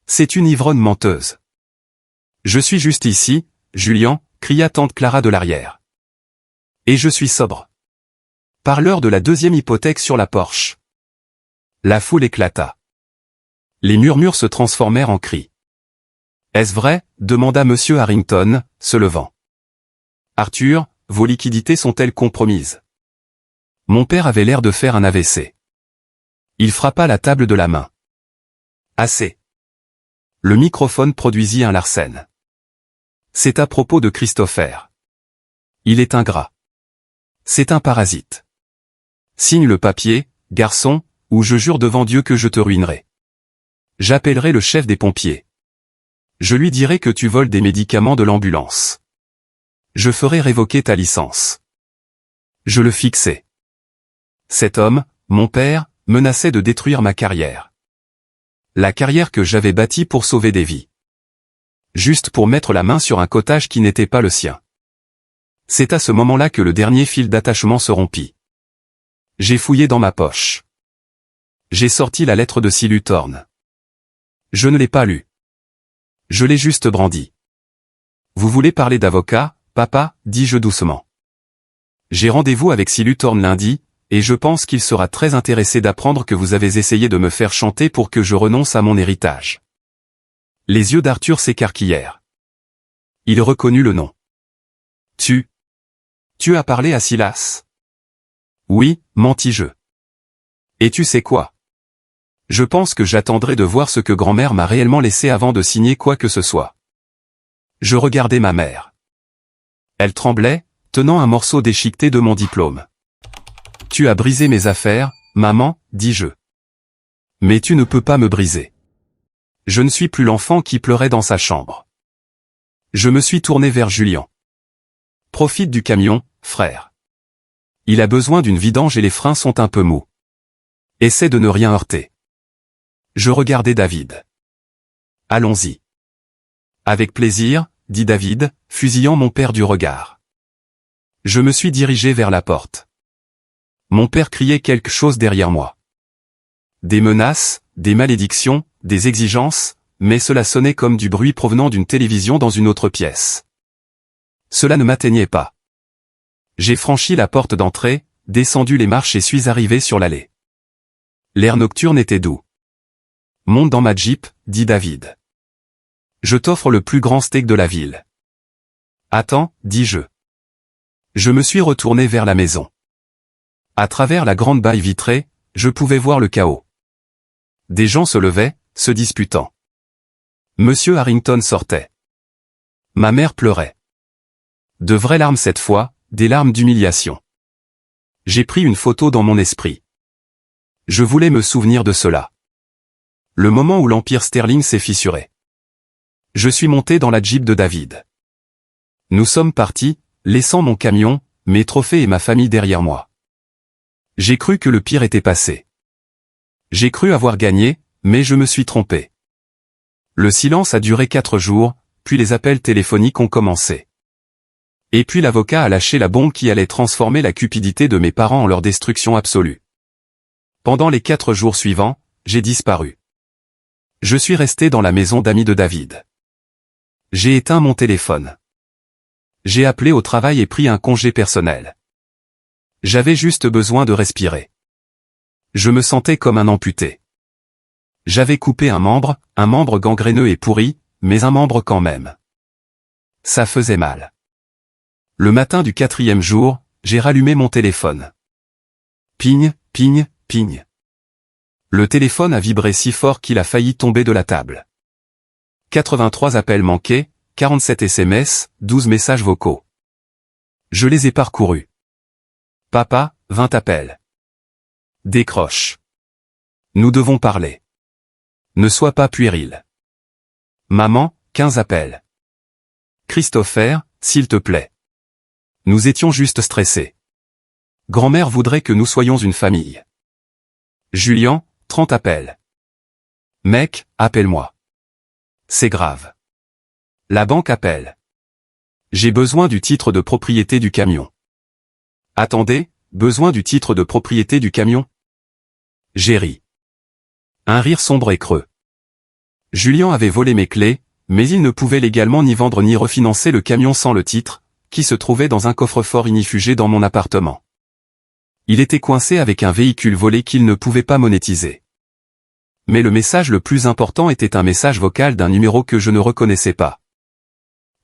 C'est une ivrogne menteuse. Je suis juste ici, Julien, cria tante Clara de l'arrière. Et je suis sobre. Par l'heure de la deuxième hypothèque sur la Porsche. La foule éclata. Les murmures se transformèrent en cris. Est-ce vrai? Demanda Monsieur Harrington, se levant. Arthur, vos liquidités sont-elles compromises? Mon père avait l'air de faire un AVC. Il frappa la table de la main. Assez. Le microphone produisit un Larsen. C'est à propos de Christopher. Il est ingrat. C'est un parasite. Signe le papier, garçon, ou je jure devant Dieu que je te ruinerai. J'appellerai le chef des pompiers. Je lui dirai que tu voles des médicaments de l'ambulance. Je ferai révoquer ta licence. Je le fixai. Cet homme, mon père, menaçait de détruire ma carrière. La carrière que j'avais bâtie pour sauver des vies. Juste pour mettre la main sur un cottage qui n'était pas le sien. C'est à ce moment-là que le dernier fil d'attachement se rompit. J'ai fouillé dans ma poche. J'ai sorti la lettre de Silu Thorne. Je ne l'ai pas lue. Je l'ai juste brandie. Vous voulez parler d'avocat, papa, dis-je doucement. J'ai rendez-vous avec Silu Thorne lundi, et je pense qu'il sera très intéressé d'apprendre que vous avez essayé de me faire chanter pour que je renonce à mon héritage. Les yeux d'Arthur s'écarquillèrent. Il reconnut le nom. Tu as parlé à Silas? Oui, mentis-je. Et tu sais quoi? Je pense que j'attendrai de voir ce que grand-mère m'a réellement laissé avant de signer quoi que ce soit. Je regardais ma mère. Elle tremblait, tenant un morceau déchiqueté de mon diplôme. « Tu as brisé mes affaires, maman, dis-je. Mais tu ne peux pas me briser. » Je ne suis plus l'enfant qui pleurait dans sa chambre. Je me suis tourné vers Julien. « Profite du camion, frère. Il a besoin d'une vidange et les freins sont un peu mous. Essaie de ne rien heurter. » Je regardais David. « Allons-y. » « Avec plaisir, » dit David, fusillant mon père du regard. Je me suis dirigé vers la porte. Mon père criait quelque chose derrière moi. Des menaces, des malédictions, des exigences, mais cela sonnait comme du bruit provenant d'une télévision dans une autre pièce. Cela ne m'atteignait pas. J'ai franchi la porte d'entrée, descendu les marches et suis arrivé sur l'allée. L'air nocturne était doux. « Monte dans ma Jeep, » dit David. « Je t'offre le plus grand steak de la ville. »« Attends, » dis-je. Je me suis retourné vers la maison. À travers la grande baille vitrée, je pouvais voir le chaos. Des gens se levaient, se disputant. Monsieur Harrington sortait. Ma mère pleurait. De vraies larmes cette fois, des larmes d'humiliation. J'ai pris une photo dans mon esprit. Je voulais me souvenir de cela. Le moment où l'Empire Sterling s'est fissuré. Je suis monté dans la Jeep de David. Nous sommes partis, laissant mon camion, mes trophées et ma famille derrière moi. J'ai cru que le pire était passé. J'ai cru avoir gagné, mais je me suis trompé. Le silence a duré 4 jours, puis les appels téléphoniques ont commencé. Et puis l'avocat a lâché la bombe qui allait transformer la cupidité de mes parents en leur destruction absolue. Pendant les 4 jours suivants, j'ai disparu. Je suis resté dans la maison d'amis de David. J'ai éteint mon téléphone. J'ai appelé au travail et pris un congé personnel. J'avais juste besoin de respirer. Je me sentais comme un amputé. J'avais coupé un membre gangréneux et pourri, mais un membre quand même. Ça faisait mal. Le matin du 4e jour, j'ai rallumé mon téléphone. Pigne, pigne, pigne. Le téléphone a vibré si fort qu'il a failli tomber de la table. 83 appels manqués, 47 SMS, 12 messages vocaux. Je les ai parcourus. Papa, 20 appels. Décroche. Nous devons parler. Ne sois pas puéril. Maman, 15 appels. Christopher, s'il te plaît. Nous étions juste stressés. Grand-mère voudrait que nous soyons une famille. Julien, 30 appels. Mec, appelle-moi. C'est grave. La banque appelle. J'ai besoin du titre de propriété du camion. Attendez, besoin du titre de propriété du camion? J'ai ri. Un rire sombre et creux. Julien avait volé mes clés, mais il ne pouvait légalement ni vendre ni refinancer le camion sans le titre, qui se trouvait dans un coffre-fort inifugé dans mon appartement. Il était coincé avec un véhicule volé qu'il ne pouvait pas monétiser. Mais le message le plus important était un message vocal d'un numéro que je ne reconnaissais pas.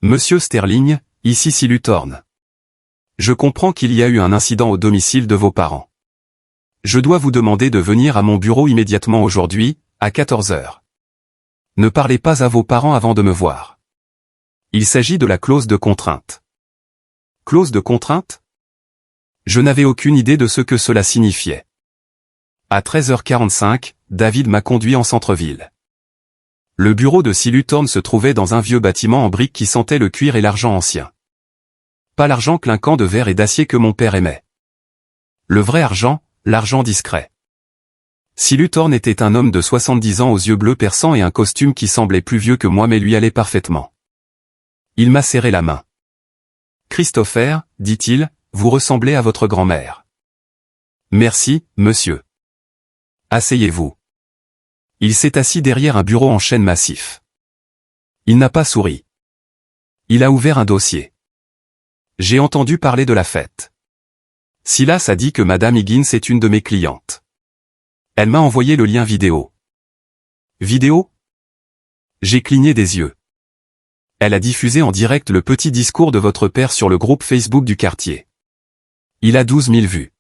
Monsieur Sterling, ici Silu Thorne. Je comprends qu'il y a eu un incident au domicile de vos parents. Je dois vous demander de venir à mon bureau immédiatement aujourd'hui, à 14 heures. Ne parlez pas à vos parents avant de me voir. Il s'agit de la clause de contrainte. Clause de contrainte? Je n'avais aucune idée de ce que cela signifiait. À 13h45, David m'a conduit en centre-ville. Le bureau de Silu Thorne se trouvait dans un vieux bâtiment en briques qui sentait le cuir et l'argent ancien. Pas l'argent clinquant de verre et d'acier que mon père aimait. Le vrai argent, l'argent discret. Silu Thorne était un homme de 70 ans aux yeux bleus perçants et un costume qui semblait plus vieux que moi mais lui allait parfaitement. Il m'a serré la main. « Christopher, dit-il, vous ressemblez à votre grand-mère. »« Merci, monsieur. » « Asseyez-vous. » Il s'est assis derrière un bureau en chêne massif. Il n'a pas souri. Il a ouvert un dossier. J'ai entendu parler de la fête. Silas a dit que Madame Higgins est une de mes clientes. Elle m'a envoyé le lien vidéo. Vidéo? J'ai cligné des yeux. Elle a diffusé en direct le petit discours de votre père sur le groupe Facebook du quartier. Il a 12 000 vues.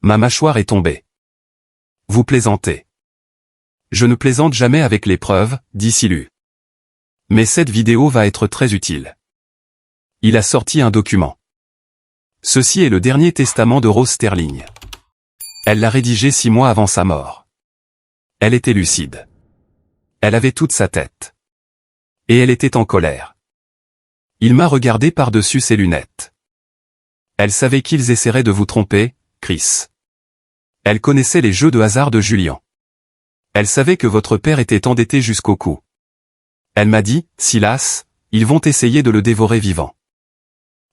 Ma mâchoire est tombée. Vous plaisantez. Je ne plaisante jamais avec les preuves, dit Silu. Mais cette vidéo va être très utile. Il a sorti un document. Ceci est le dernier testament de Rose Sterling. Elle l'a rédigé 6 mois avant sa mort. Elle était lucide. Elle avait toute sa tête. Et elle était en colère. Il m'a regardé par-dessus ses lunettes. Elle savait qu'ils essaieraient de vous tromper, Chris. Elle connaissait les jeux de hasard de Julian. Elle savait que votre père était endetté jusqu'au cou. Elle m'a dit, Silas, ils vont essayer de le dévorer vivant.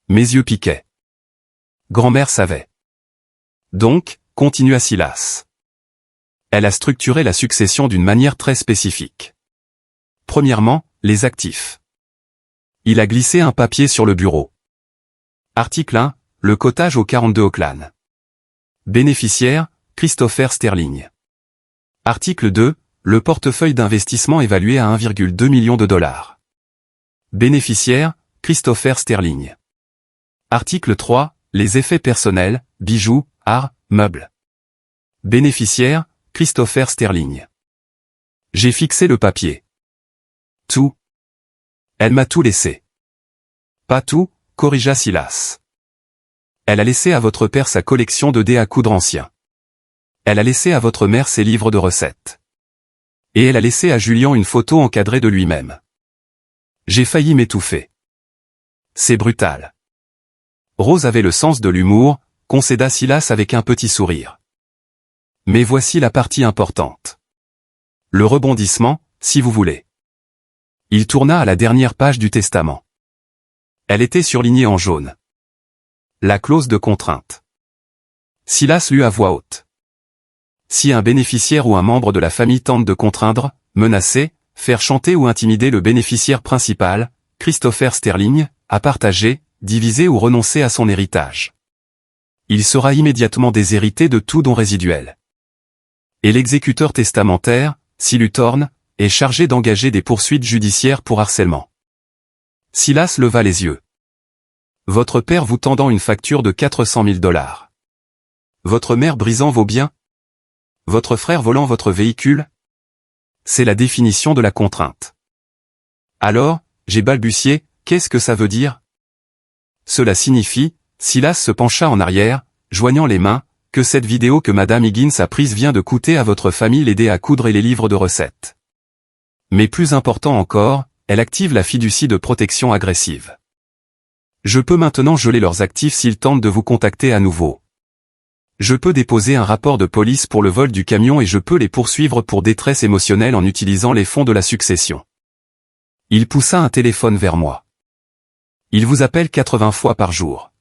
Mes yeux piquaient. Grand-mère savait. Donc, continua Silas. Elle a structuré la succession d'une manière très spécifique. Premièrement, les actifs. Il a glissé un papier sur le bureau. Article 1, le cottage au 42 Oakland. Bénéficiaire, Christopher Sterling. Article 2, le portefeuille d'investissement évalué à 1,2 million de dollars. Bénéficiaire, Christopher Sterling. Article 3, les effets personnels, bijoux, art, meubles. Bénéficiaire, Christopher Sterling. J'ai fixé le papier. Tout. Elle m'a tout laissé. Pas tout, corrigea Silas. Elle a laissé à votre père sa collection de dés à coudre anciens. Elle a laissé à votre mère ses livres de recettes. Et elle a laissé à Julian une photo encadrée de lui-même. J'ai failli m'étouffer. C'est brutal. Rose avait le sens de l'humour, concéda Silas avec un petit sourire. Mais voici la partie importante. Le rebondissement, si vous voulez. Il tourna à la dernière page du testament. Elle était surlignée en jaune. La clause de contrainte. Silas lut à voix haute. Si un bénéficiaire ou un membre de la famille tente de contraindre, menacer, faire chanter ou intimider le bénéficiaire principal, Christopher Sterling, à partager, diviser ou renoncer à son héritage, il sera immédiatement déshérité de tout don résiduel. Et l'exécuteur testamentaire, s'il eut tort, est chargé d'engager des poursuites judiciaires pour harcèlement. Silas leva les yeux. Votre père vous tendant une facture de 400 000 $. Votre mère brisant vos biens. Votre frère volant votre véhicule. C'est la définition de la contrainte. Alors, j'ai balbutié, qu'est-ce que ça veut dire? Cela signifie, Silas se pencha en arrière, joignant les mains, que cette vidéo que Madame Higgins a prise vient de coûter à votre famille les dés à coudre et les livres de recettes. Mais plus important encore, elle active la fiducie de protection agressive. Je peux maintenant geler leurs actifs s'ils tentent de vous contacter à nouveau. Je peux déposer un rapport de police pour le vol du camion et je peux les poursuivre pour détresse émotionnelle en utilisant les fonds de la succession. Il poussa un téléphone vers moi. Il vous appelle 80 fois par jour.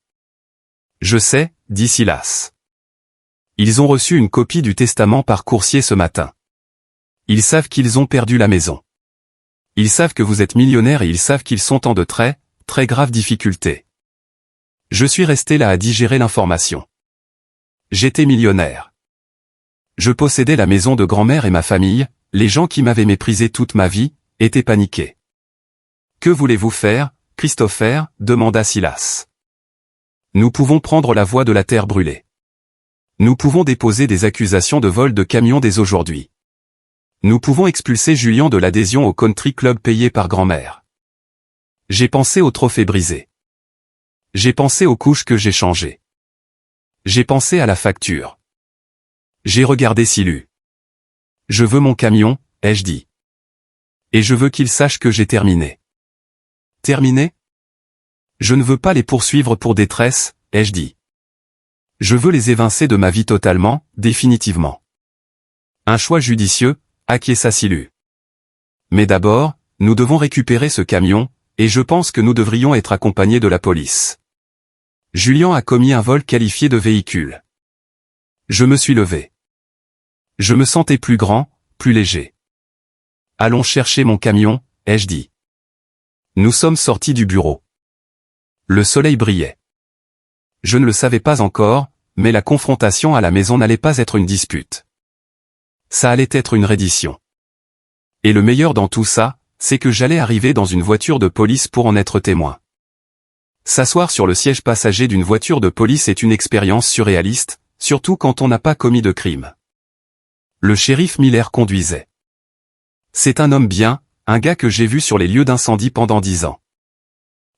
Je sais, dit Silas. Ils ont reçu une copie du testament par coursier ce matin. Ils savent qu'ils ont perdu la maison. Ils savent que vous êtes millionnaire et ils savent qu'ils sont en de très, très graves difficultés. Je suis resté là à digérer l'information. J'étais millionnaire. Je possédais la maison de grand-mère et ma famille, les gens qui m'avaient méprisé toute ma vie, étaient paniqués. Que voulez-vous faire, Christopher, demanda Silas. Nous pouvons prendre la voie de la terre brûlée. Nous pouvons déposer des accusations de vol de camion dès aujourd'hui. Nous pouvons expulser Julian de l'adhésion au country club payé par grand-mère. J'ai pensé au trophée brisé. J'ai pensé aux couches que j'ai changées. J'ai pensé à la facture. J'ai regardé Silu. Je veux mon camion, ai-je dit. Et je veux qu'il sache que j'ai terminé. Terminé? Je ne veux pas les poursuivre pour détresse, ai-je dit. Je veux les évincer de ma vie totalement, définitivement. Un choix judicieux, acquiesça Silu. Mais d'abord, nous devons récupérer ce camion, et je pense que nous devrions être accompagnés de la police. Julian a commis un vol qualifié de véhicule. Je me suis levé. Je me sentais plus grand, plus léger. Allons chercher mon camion, ai-je dit. Nous sommes sortis du bureau. Le soleil brillait. Je ne le savais pas encore, mais la confrontation à la maison n'allait pas être une dispute. Ça allait être une reddition. Et le meilleur dans tout ça, c'est que j'allais arriver dans une voiture de police pour en être témoin. S'asseoir sur le siège passager d'une voiture de police est une expérience surréaliste, surtout quand on n'a pas commis de crime. Le shérif Miller conduisait. C'est un homme bien, un gars que j'ai vu sur les lieux d'incendie pendant 10 ans.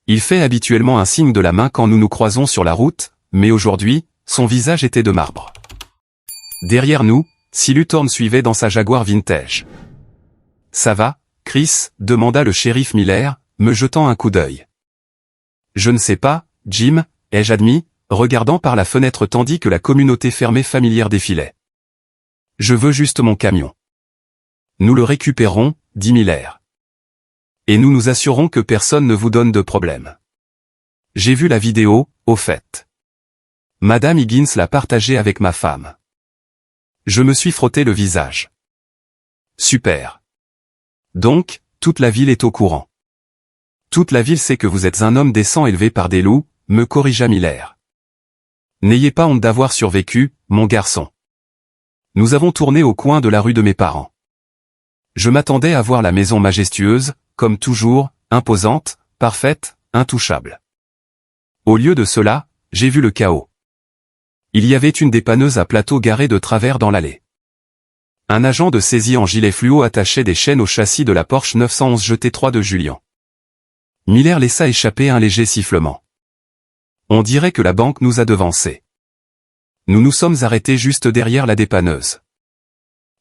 Il fait habituellement un signe de la main quand nous nous croisons sur la route, mais aujourd'hui, son visage était de marbre. Derrière nous, Silu Thorne suivait dans sa Jaguar vintage. « Ça va, Chris ?» demanda le shérif Miller, me jetant un coup d'œil. « Je ne sais pas, Jim » ai-je admis, regardant par la fenêtre tandis que la communauté fermée familière défilait. « Je veux juste mon camion. »« Nous le récupérons » dit Miller. « Et nous nous assurons que personne ne vous donne de problème. » J'ai vu la vidéo, au fait. Madame Higgins l'a partagée avec ma femme. Je me suis frotté le visage. Super. Donc, toute la ville est au courant. Toute la ville sait que vous êtes un homme décent élevé par des loups, me corrigea Miller. N'ayez pas honte d'avoir survécu, mon garçon. Nous avons tourné au coin de la rue de mes parents. Je m'attendais à voir la maison majestueuse, comme toujours, imposante, parfaite, intouchable. Au lieu de cela, j'ai vu le chaos. Il y avait une dépanneuse à plateau garée de travers dans l'allée. Un agent de saisie en gilet fluo attachait des chaînes au châssis de la Porsche 911 GT3 de Julian. Miller laissa échapper un léger sifflement. On dirait que la banque nous a devancés. Nous nous sommes arrêtés juste derrière la dépanneuse.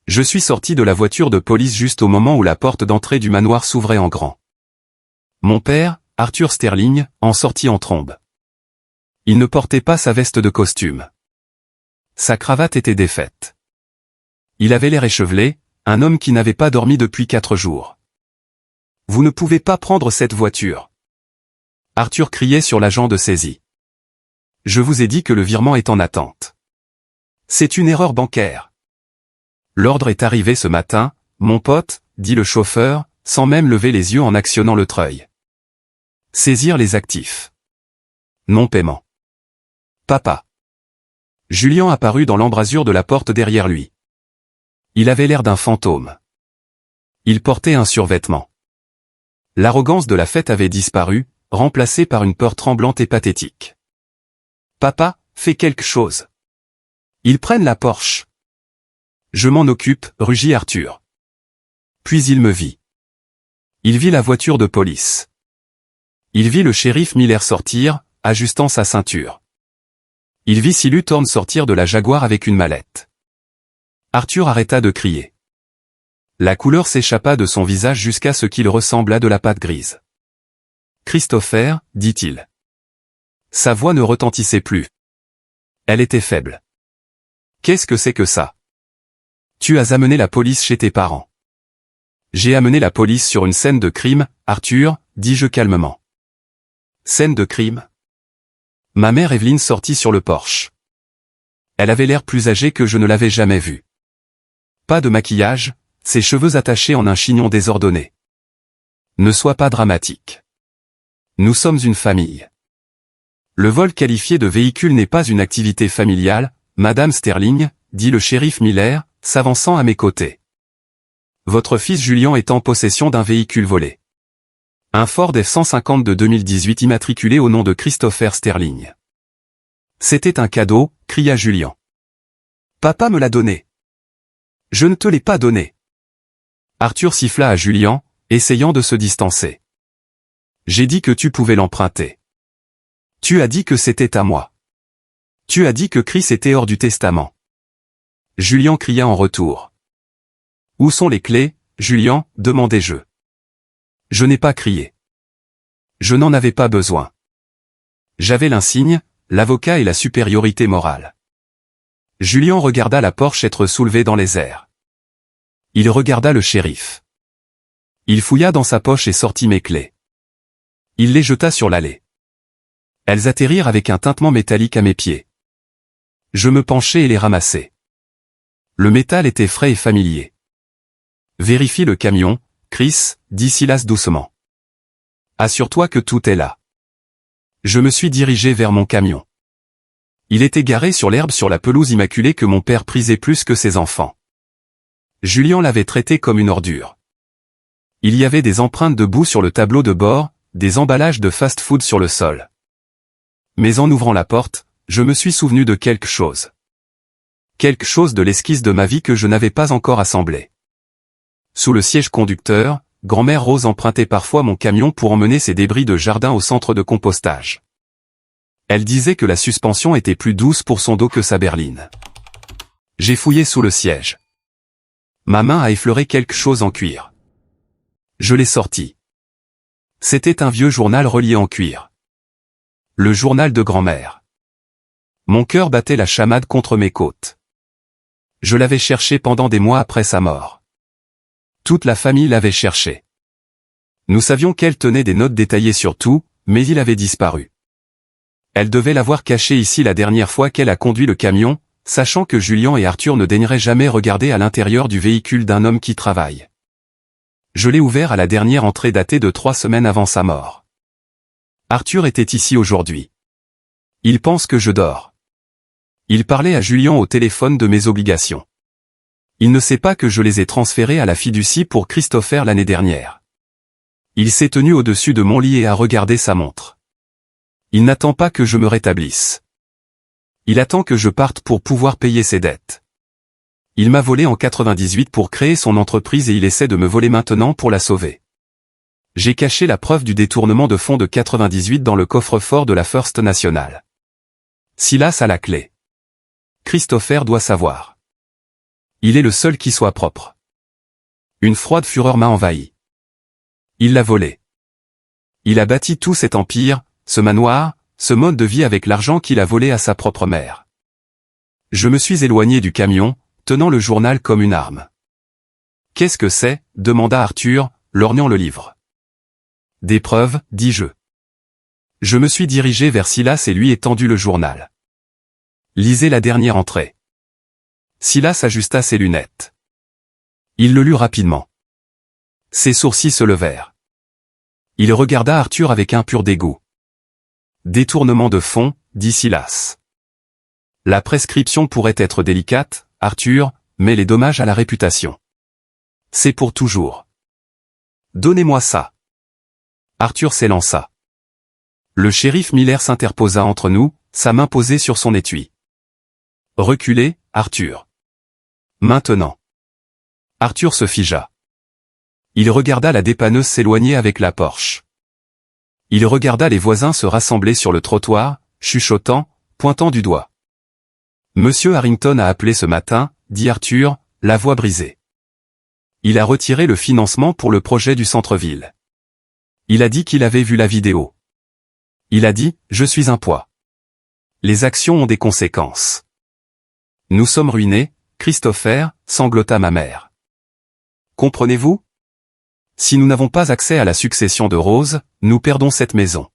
Je suis sorti de la voiture de police juste au moment où la porte d'entrée du manoir s'ouvrait en grand. Mon père, Arthur Sterling, en sortit en trombe. Il ne portait pas sa veste de costume. Sa cravate était défaite. Il avait l'air échevelé, un homme qui n'avait pas dormi depuis 4 jours. « Vous ne pouvez pas prendre cette voiture !» Arthur criait sur l'agent de saisie. « Je vous ai dit que le virement est en attente. C'est une erreur bancaire. » L'ordre est arrivé ce matin, mon pote, dit le chauffeur, sans même lever les yeux en actionnant le treuil. Saisir les actifs. Non-paiement. Papa. Julian apparut dans l'embrasure de la porte derrière lui. Il avait l'air d'un fantôme. Il portait un survêtement. L'arrogance de la fête avait disparu, remplacée par une peur tremblante et pathétique. Papa, fais quelque chose. Ils prennent la Porsche. Je m'en occupe, rugit Arthur. Puis il me vit. Il vit la voiture de police. Il vit le shérif Miller sortir, ajustant sa ceinture. Il vit Silu Thorne sortir de la Jaguar avec une mallette. Arthur arrêta de crier. La couleur s'échappa de son visage jusqu'à ce qu'il ressemblât de la pâte grise. Christopher, dit-il. Sa voix ne retentissait plus. Elle était faible. Qu'est-ce que c'est que ça? Tu as amené la police chez tes parents. J'ai amené la police sur une scène de crime, Arthur, dis-je calmement. Scène de crime? Ma mère Evelyne sortit sur le porche. Elle avait l'air plus âgée que je ne l'avais jamais vue. Pas de maquillage, ses cheveux attachés en un chignon désordonné. Ne sois pas dramatique. Nous sommes une famille. Le vol qualifié de véhicule n'est pas une activité familiale, Madame Sterling, dit le shérif Miller, s'avançant à mes côtés. Votre fils Julian est en possession d'un véhicule volé. Un Ford F-150 de 2018 immatriculé au nom de Christopher Sterling. C'était un cadeau, cria Julian. Papa me l'a donné. Je ne te l'ai pas donné. Arthur siffla à Julian, essayant de se distancer. J'ai dit que tu pouvais l'emprunter. Tu as dit que c'était à moi. Tu as dit que Chris était hors du testament. Julian cria en retour. Où sont les clés, Julian, demandai-je. Je n'ai pas crié. Je n'en avais pas besoin. J'avais l'insigne, l'avocat et la supériorité morale. Julian regarda la Porsche être soulevée dans les airs. Il regarda le shérif. Il fouilla dans sa poche et sortit mes clés. Il les jeta sur l'allée. Elles atterrirent avec un tintement métallique à mes pieds. Je me penchai et les ramassai. Le métal était frais et familier. Vérifie le camion, Chris, dit Silas doucement. Assure-toi que tout est là. Je me suis dirigé vers mon camion. Il était garé sur l'herbe sur la pelouse immaculée que mon père prisait plus que ses enfants. Julian l'avait traité comme une ordure. Il y avait des empreintes de boue sur le tableau de bord, des emballages de fast-food sur le sol. Mais en ouvrant la porte, je me suis souvenu de quelque chose. Quelque chose de l'esquisse de ma vie que je n'avais pas encore assemblée. Sous le siège conducteur, grand-mère Rose empruntait parfois mon camion pour emmener ses débris de jardin au centre de compostage. Elle disait que la suspension était plus douce pour son dos que sa berline. J'ai fouillé sous le siège. Ma main a effleuré quelque chose en cuir. Je l'ai sorti. C'était un vieux journal relié en cuir. Le journal de grand-mère. Mon cœur battait la chamade contre mes côtes. Je l'avais cherché pendant des mois après sa mort. Toute la famille l'avait cherché. Nous savions qu'elle tenait des notes détaillées sur tout, mais il avait disparu. Elle devait l'avoir caché ici la dernière fois qu'elle a conduit le camion, sachant que Julien et Arthur ne daigneraient jamais regarder à l'intérieur du véhicule d'un homme qui travaille. Je l'ai ouvert à la dernière entrée datée de 3 semaines avant sa mort. Arthur était ici aujourd'hui. Il pense que je dors. Il parlait à Julien au téléphone de mes obligations. Il ne sait pas que je les ai transférées à la fiducie pour Christopher l'année dernière. Il s'est tenu au-dessus de mon lit et a regardé sa montre. Il n'attend pas que je me rétablisse. Il attend que je parte pour pouvoir payer ses dettes. Il m'a volé en 98 pour créer son entreprise et il essaie de me voler maintenant pour la sauver. J'ai caché la preuve du détournement de fonds de 98 dans le coffre-fort de la First National. Silas a la clé. Christopher doit savoir. Il est le seul qui soit propre. Une froide fureur m'a envahi. Il l'a volé. Il a bâti tout cet empire, ce manoir, ce mode de vie avec l'argent qu'il a volé à sa propre mère. Je me suis éloigné du camion, tenant le journal comme une arme. « Qu'est-ce que c'est » demanda Arthur, lorgnant le livre. « Des preuves, dis-je. » Je me suis dirigé vers Silas et lui ai tendu le journal. « Lisez la dernière entrée. » Silas ajusta ses lunettes. Il le lut rapidement. Ses sourcils se levèrent. Il regarda Arthur avec un pur dégoût. « Détournement de fonds, dit Silas. La prescription pourrait être délicate, Arthur, mais les dommages à la réputation. C'est pour toujours. Donnez-moi ça. » Arthur s'élança. Le shérif Miller s'interposa entre nous, sa main posée sur son étui. « Reculez, Arthur. Maintenant. » Arthur se figea. Il regarda la dépanneuse s'éloigner avec la Porsche. Il regarda les voisins se rassembler sur le trottoir, chuchotant, pointant du doigt. « Monsieur Harrington a appelé ce matin, dit Arthur, la voix brisée. Il a retiré le financement pour le projet du centre-ville. Il a dit qu'il avait vu la vidéo. Il a dit, je suis un poids. Les actions ont des conséquences. Nous sommes ruinés, Christopher, sanglota ma mère. Comprenez-vous? Si nous n'avons pas accès à la succession de Rose, nous perdons cette maison.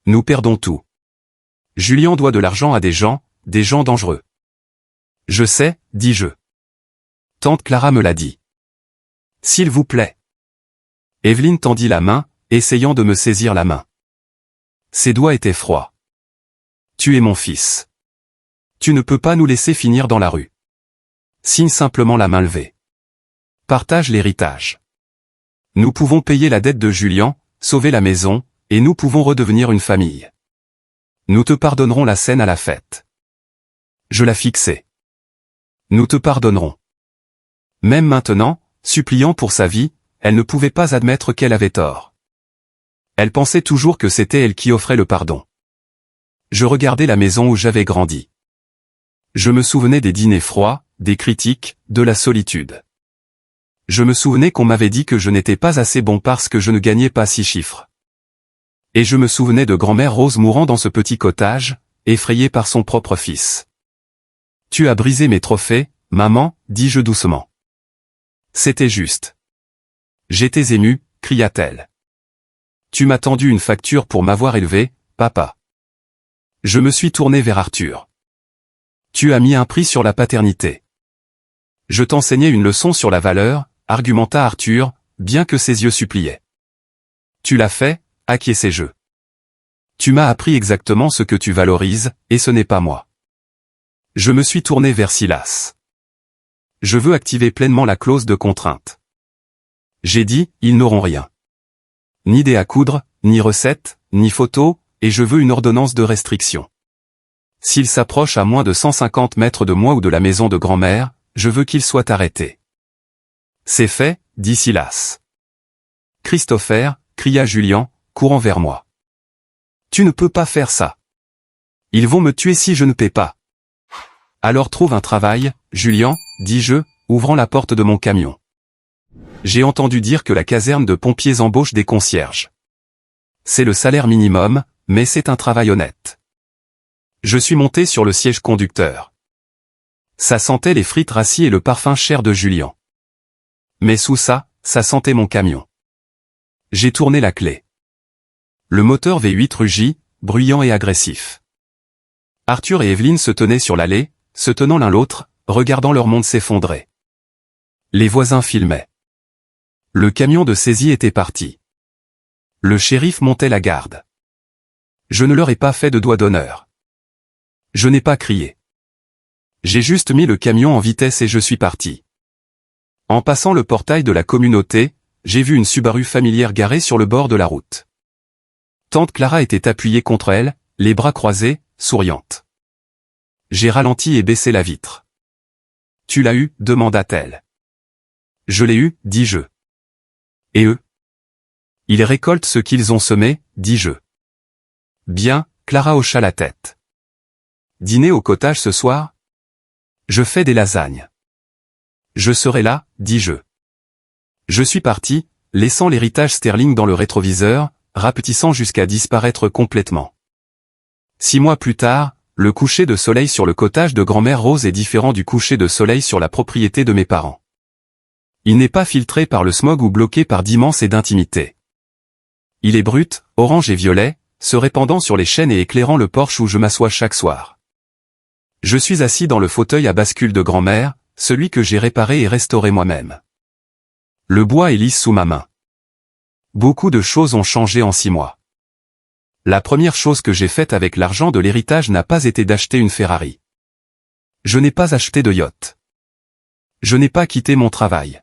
Nous perdons tout. Julien doit de l'argent à des gens dangereux. Je sais, dis-je. Tante Clara me l'a dit. S'il vous plaît. Evelyne tendit la main, essayant de me saisir la main. Ses doigts étaient froids. Tu es mon fils. Tu ne peux pas nous laisser finir dans la rue. Signe simplement la main levée. Partage l'héritage. Nous pouvons payer la dette de Julien, sauver la maison, et nous pouvons redevenir une famille. Nous te pardonnerons la scène à la fête. Je la fixai. Nous te pardonnerons. Même maintenant, suppliant pour sa vie, elle ne pouvait pas admettre qu'elle avait tort. Elle pensait toujours que c'était elle qui offrait le pardon. Je regardais la maison où j'avais grandi. Je me souvenais des dîners froids, des critiques, de la solitude. Je me souvenais qu'on m'avait dit que je n'étais pas assez bon parce que je ne gagnais pas 6 chiffres. Et je me souvenais de grand-mère Rose mourant dans ce petit cottage, effrayée par son propre fils. Tu as brisé mes trophées, maman, dis-je doucement. C'était juste. J'étais ému, cria-t-elle. Tu m'as tendu une facture pour m'avoir élevé, papa. Je me suis tourné vers Arthur. Tu as mis un prix sur la paternité. Je t'enseignais une leçon sur la valeur, argumenta Arthur, bien que ses yeux suppliaient. Tu l'as fait, acquiesçai-je. Tu m'as appris exactement ce que tu valorises, et ce n'est pas moi. Je me suis tourné vers Silas. Je veux activer pleinement la clause de contrainte. J'ai dit, ils n'auront rien. Ni dés à coudre, ni recettes, ni photos, et je veux une ordonnance de restriction. S'il s'approche à moins de 150 mètres de moi ou de la maison de grand-mère, je veux qu'il soit arrêté. C'est fait, dit Silas. Christopher, cria Julien, courant vers moi. Tu ne peux pas faire ça. Ils vont me tuer si je ne paie pas. Alors trouve un travail, Julien, dis-je, ouvrant la porte de mon camion. J'ai entendu dire que la caserne de pompiers embauche des concierges. C'est le salaire minimum, mais c'est un travail honnête. Je suis monté sur le siège conducteur. Ça sentait les frites rassis et le parfum cher de Julien. Mais sous ça, ça sentait mon camion. J'ai tourné la clé. Le moteur V8 rugit, bruyant et agressif. Arthur et Evelyne se tenaient sur l'allée, se tenant l'un l'autre, regardant leur monde s'effondrer. Les voisins filmaient. Le camion de saisie était parti. Le shérif montait la garde. Je ne leur ai pas fait de doigt d'honneur. Je n'ai pas crié. J'ai juste mis le camion en vitesse et je suis parti. En passant le portail de la communauté, j'ai vu une Subaru familière garée sur le bord de la route. Tante Clara était appuyée contre elle, les bras croisés, souriante. J'ai ralenti et baissé la vitre. « Tu l'as eu » demanda-t-elle. « Je l'ai eu » dis-je. « Et eux ?»« Ils récoltent ce qu'ils ont semé » dis-je. « Bien » Clara hocha la tête. « Dîner au cottage ce soir ? Je fais des lasagnes. »« Je serai là » dis-je. Je suis parti, laissant l'héritage Sterling dans le rétroviseur, rapetissant jusqu'à disparaître complètement. 6 mois plus tard, le coucher de soleil sur le cottage de grand-mère Rose est différent du coucher de soleil sur la propriété de mes parents. Il n'est pas filtré par le smog ou bloqué par d'immenses et d'intimité. Il est brut, orange et violet, se répandant sur les chênes et éclairant le porche où je m'assois chaque soir. Je suis assis dans le fauteuil à bascule de grand-mère, celui que j'ai réparé et restauré moi-même. Le bois est lisse sous ma main. Beaucoup de choses ont changé en 6 mois. La première chose que j'ai faite avec l'argent de l'héritage n'a pas été d'acheter une Ferrari. Je n'ai pas acheté de yacht. Je n'ai pas quitté mon travail.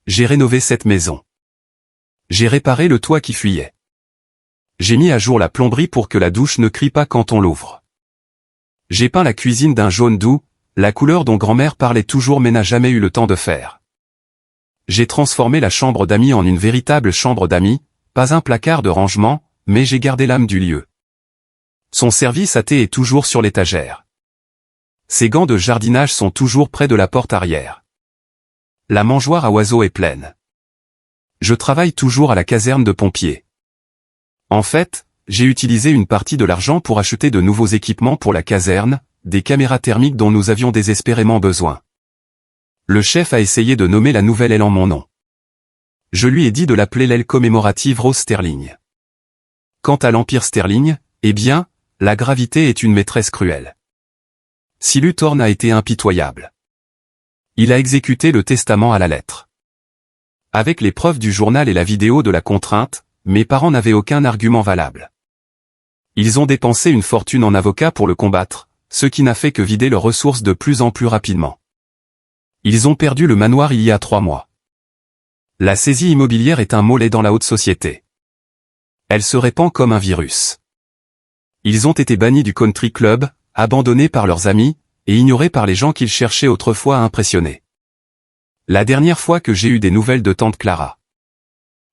J'ai rénové cette maison. J'ai réparé le toit qui fuyait. J'ai mis à jour la plomberie pour que la douche ne crie pas quand on l'ouvre. J'ai peint la cuisine d'un jaune doux, la couleur dont grand-mère parlait toujours mais n'a jamais eu le temps de faire. J'ai transformé la chambre d'amis en une véritable chambre d'amis, pas un placard de rangement, mais j'ai gardé l'âme du lieu. Son service à thé est toujours sur l'étagère. Ses gants de jardinage sont toujours près de la porte arrière. La mangeoire à oiseaux est pleine. Je travaille toujours à la caserne de pompiers. En fait, j'ai utilisé une partie de l'argent pour acheter de nouveaux équipements pour la caserne, des caméras thermiques dont nous avions désespérément besoin. Le chef a essayé de nommer la nouvelle aile en mon nom. Je lui ai dit de l'appeler l'aile commémorative Rose Sterling. Quant à l'Empire Sterling, eh bien, la gravité est une maîtresse cruelle. Silu Thorne a été impitoyable. Il a exécuté le testament à la lettre. Avec les preuves du journal et la vidéo de la contrainte, mes parents n'avaient aucun argument valable. Ils ont dépensé une fortune en avocats pour le combattre, ce qui n'a fait que vider leurs ressources de plus en plus rapidement. Ils ont perdu le manoir il y a 3 mois. La saisie immobilière est un mollet dans la haute société. Elle se répand comme un virus. Ils ont été bannis du country club, abandonnés par leurs amis, et ignorés par les gens qu'ils cherchaient autrefois à impressionner. La dernière fois que j'ai eu des nouvelles de tante Clara.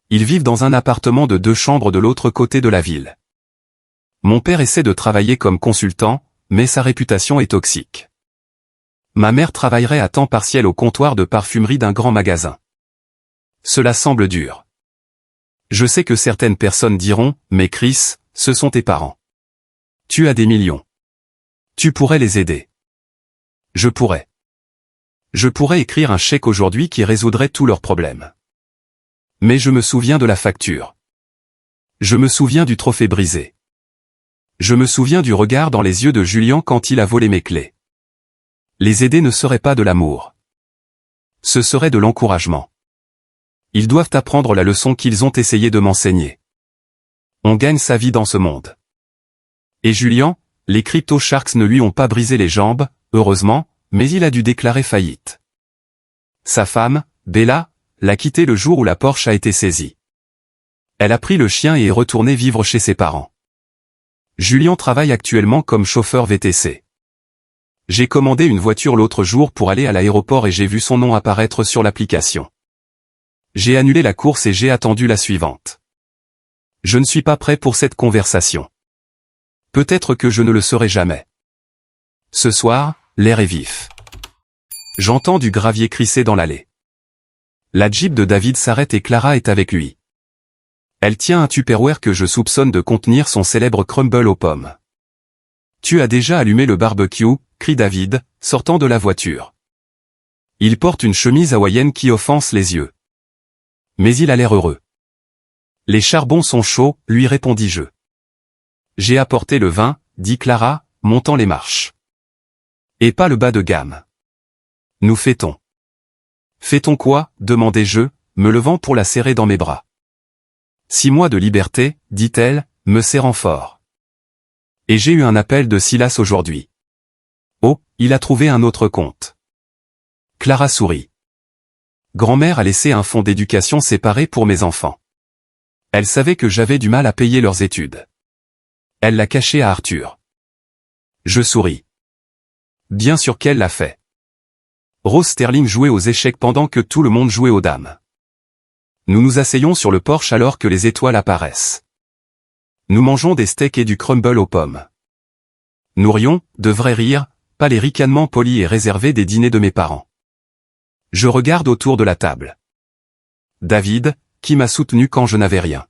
Ils vivent dans un appartement de 2 chambres de l'autre côté de la ville. Mon père essaie de travailler comme consultant, mais sa réputation est toxique. Ma mère travaillerait à temps partiel au comptoir de parfumerie d'un grand magasin. Cela semble dur. Je sais que certaines personnes diront, mais Chris, ce sont tes parents. Tu as des millions. Tu pourrais les aider. Je pourrais. Je pourrais écrire un chèque aujourd'hui qui résoudrait tous leurs problèmes. Mais je me souviens de la facture. Je me souviens du trophée brisé. Je me souviens du regard dans les yeux de Julien quand il a volé mes clés. Les aider ne serait pas de l'amour. Ce serait de l'encouragement. Ils doivent apprendre la leçon qu'ils ont essayé de m'enseigner. On gagne sa vie dans ce monde. Et Julien, les Crypto Sharks ne lui ont pas brisé les jambes, heureusement, mais il a dû déclarer faillite. Sa femme, Bella, l'a quitté le jour où la Porsche a été saisie. Elle a pris le chien et est retournée vivre chez ses parents. Julien travaille actuellement comme chauffeur VTC. J'ai commandé une voiture l'autre jour pour aller à l'aéroport et j'ai vu son nom apparaître sur l'application. J'ai annulé la course et j'ai attendu la suivante. Je ne suis pas prêt pour cette conversation. Peut-être que je ne le serai jamais. Ce soir, l'air est vif. J'entends du gravier crisser dans l'allée. La Jeep de David s'arrête et Clara est avec lui. Elle tient un Tupperware que je soupçonne de contenir son célèbre crumble aux pommes. « Tu as déjà allumé le barbecue » crie David, sortant de la voiture. Il porte une chemise hawaïenne qui offense les yeux. Mais il a l'air heureux. « Les charbons sont chauds » lui répondis-je. « J'ai apporté le vin » dit Clara, montant les marches. « Et pas le bas de gamme. Nous fêtons. » « Fêtons quoi » demandai-je, me levant pour la serrer dans mes bras. « 6 mois de liberté, dit-elle, me serrant fort. Et j'ai eu un appel de Silas aujourd'hui. Oh, il a trouvé un autre compte. Clara sourit. Grand-mère a laissé un fonds d'éducation séparé pour mes enfants. Elle savait que j'avais du mal à payer leurs études. Elle l'a caché à Arthur. Je souris. Bien sûr qu'elle l'a fait. Rose Sterling jouait aux échecs pendant que tout le monde jouait aux dames. Nous nous asseyons sur le porche alors que les étoiles apparaissent. Nous mangeons des steaks et du crumble aux pommes. Nous rions, de vrais rires, pas les ricanements polis et réservés des dîners de mes parents. Je regarde autour de la table. David, qui m'a soutenu quand je n'avais rien.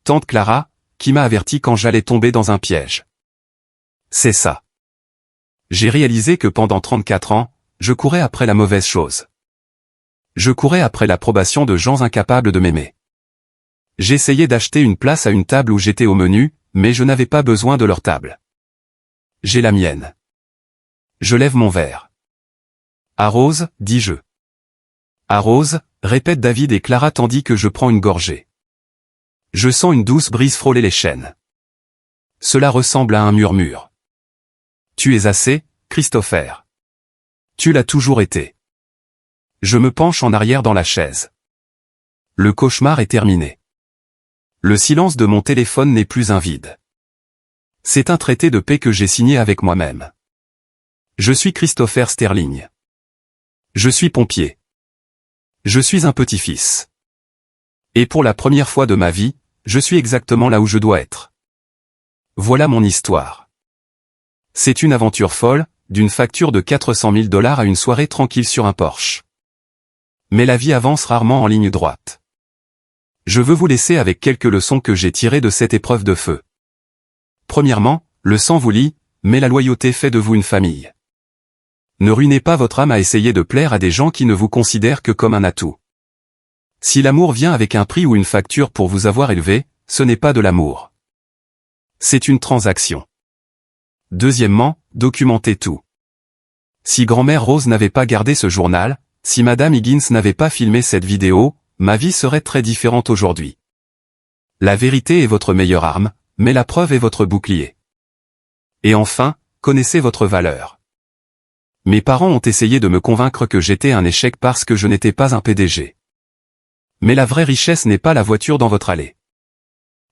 Tante Clara, qui m'a averti quand j'allais tomber dans un piège. C'est ça. J'ai réalisé que pendant 34 ans, je courais après la mauvaise chose. Je courais après l'approbation de gens incapables de m'aimer. J'essayais d'acheter une place à une table où j'étais au menu, mais je n'avais pas besoin de leur table. J'ai la mienne. Je lève mon verre. À Rose, dis-je. À Rose, répètent David et Clara tandis que je prends une gorgée. Je sens une douce brise frôler les chênes. Cela ressemble à un murmure. Tu es assez, Christopher. Tu l'as toujours été. Je me penche en arrière dans la chaise. Le cauchemar est terminé. Le silence de mon téléphone n'est plus un vide. C'est un traité de paix que j'ai signé avec moi-même. Je suis Christopher Sterling. Je suis pompier. Je suis un petit-fils. Et pour la première fois de ma vie, je suis exactement là où je dois être. Voilà mon histoire. C'est une aventure folle, d'une facture de 400 000 $ à une soirée tranquille sur un Porsche. Mais la vie avance rarement en ligne droite. Je veux vous laisser avec quelques leçons que j'ai tirées de cette épreuve de feu. Premièrement, le sang vous lie, mais la loyauté fait de vous une famille. Ne ruinez pas votre âme à essayer de plaire à des gens qui ne vous considèrent que comme un atout. Si l'amour vient avec un prix ou une facture pour vous avoir élevé, ce n'est pas de l'amour. C'est une transaction. Deuxièmement, documentez tout. Si grand-mère Rose n'avait pas gardé ce journal, si Madame Higgins n'avait pas filmé cette vidéo, ma vie serait très différente aujourd'hui. La vérité est votre meilleure arme, mais la preuve est votre bouclier. Et enfin, connaissez votre valeur. Mes parents ont essayé de me convaincre que j'étais un échec parce que je n'étais pas un PDG. Mais la vraie richesse n'est pas la voiture dans votre allée.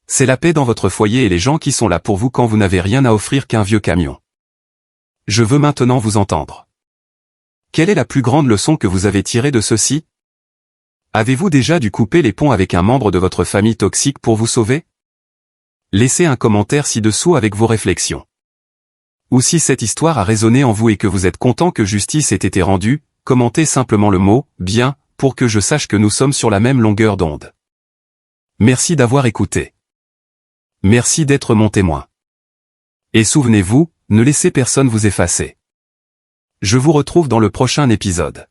C'est la paix dans votre foyer et les gens qui sont là pour vous quand vous n'avez rien à offrir qu'un vieux camion. Je veux maintenant vous entendre. Quelle est la plus grande leçon que vous avez tirée de ceci? Avez-vous déjà dû couper les ponts avec un membre de votre famille toxique pour vous sauver? Laissez un commentaire ci-dessous avec vos réflexions. Ou si cette histoire a résonné en vous et que vous êtes content que justice ait été rendue, commentez simplement le mot « bien » pour que je sache que nous sommes sur la même longueur d'onde. Merci d'avoir écouté. Merci d'être mon témoin. Et souvenez-vous, ne laissez personne vous effacer. Je vous retrouve dans le prochain épisode.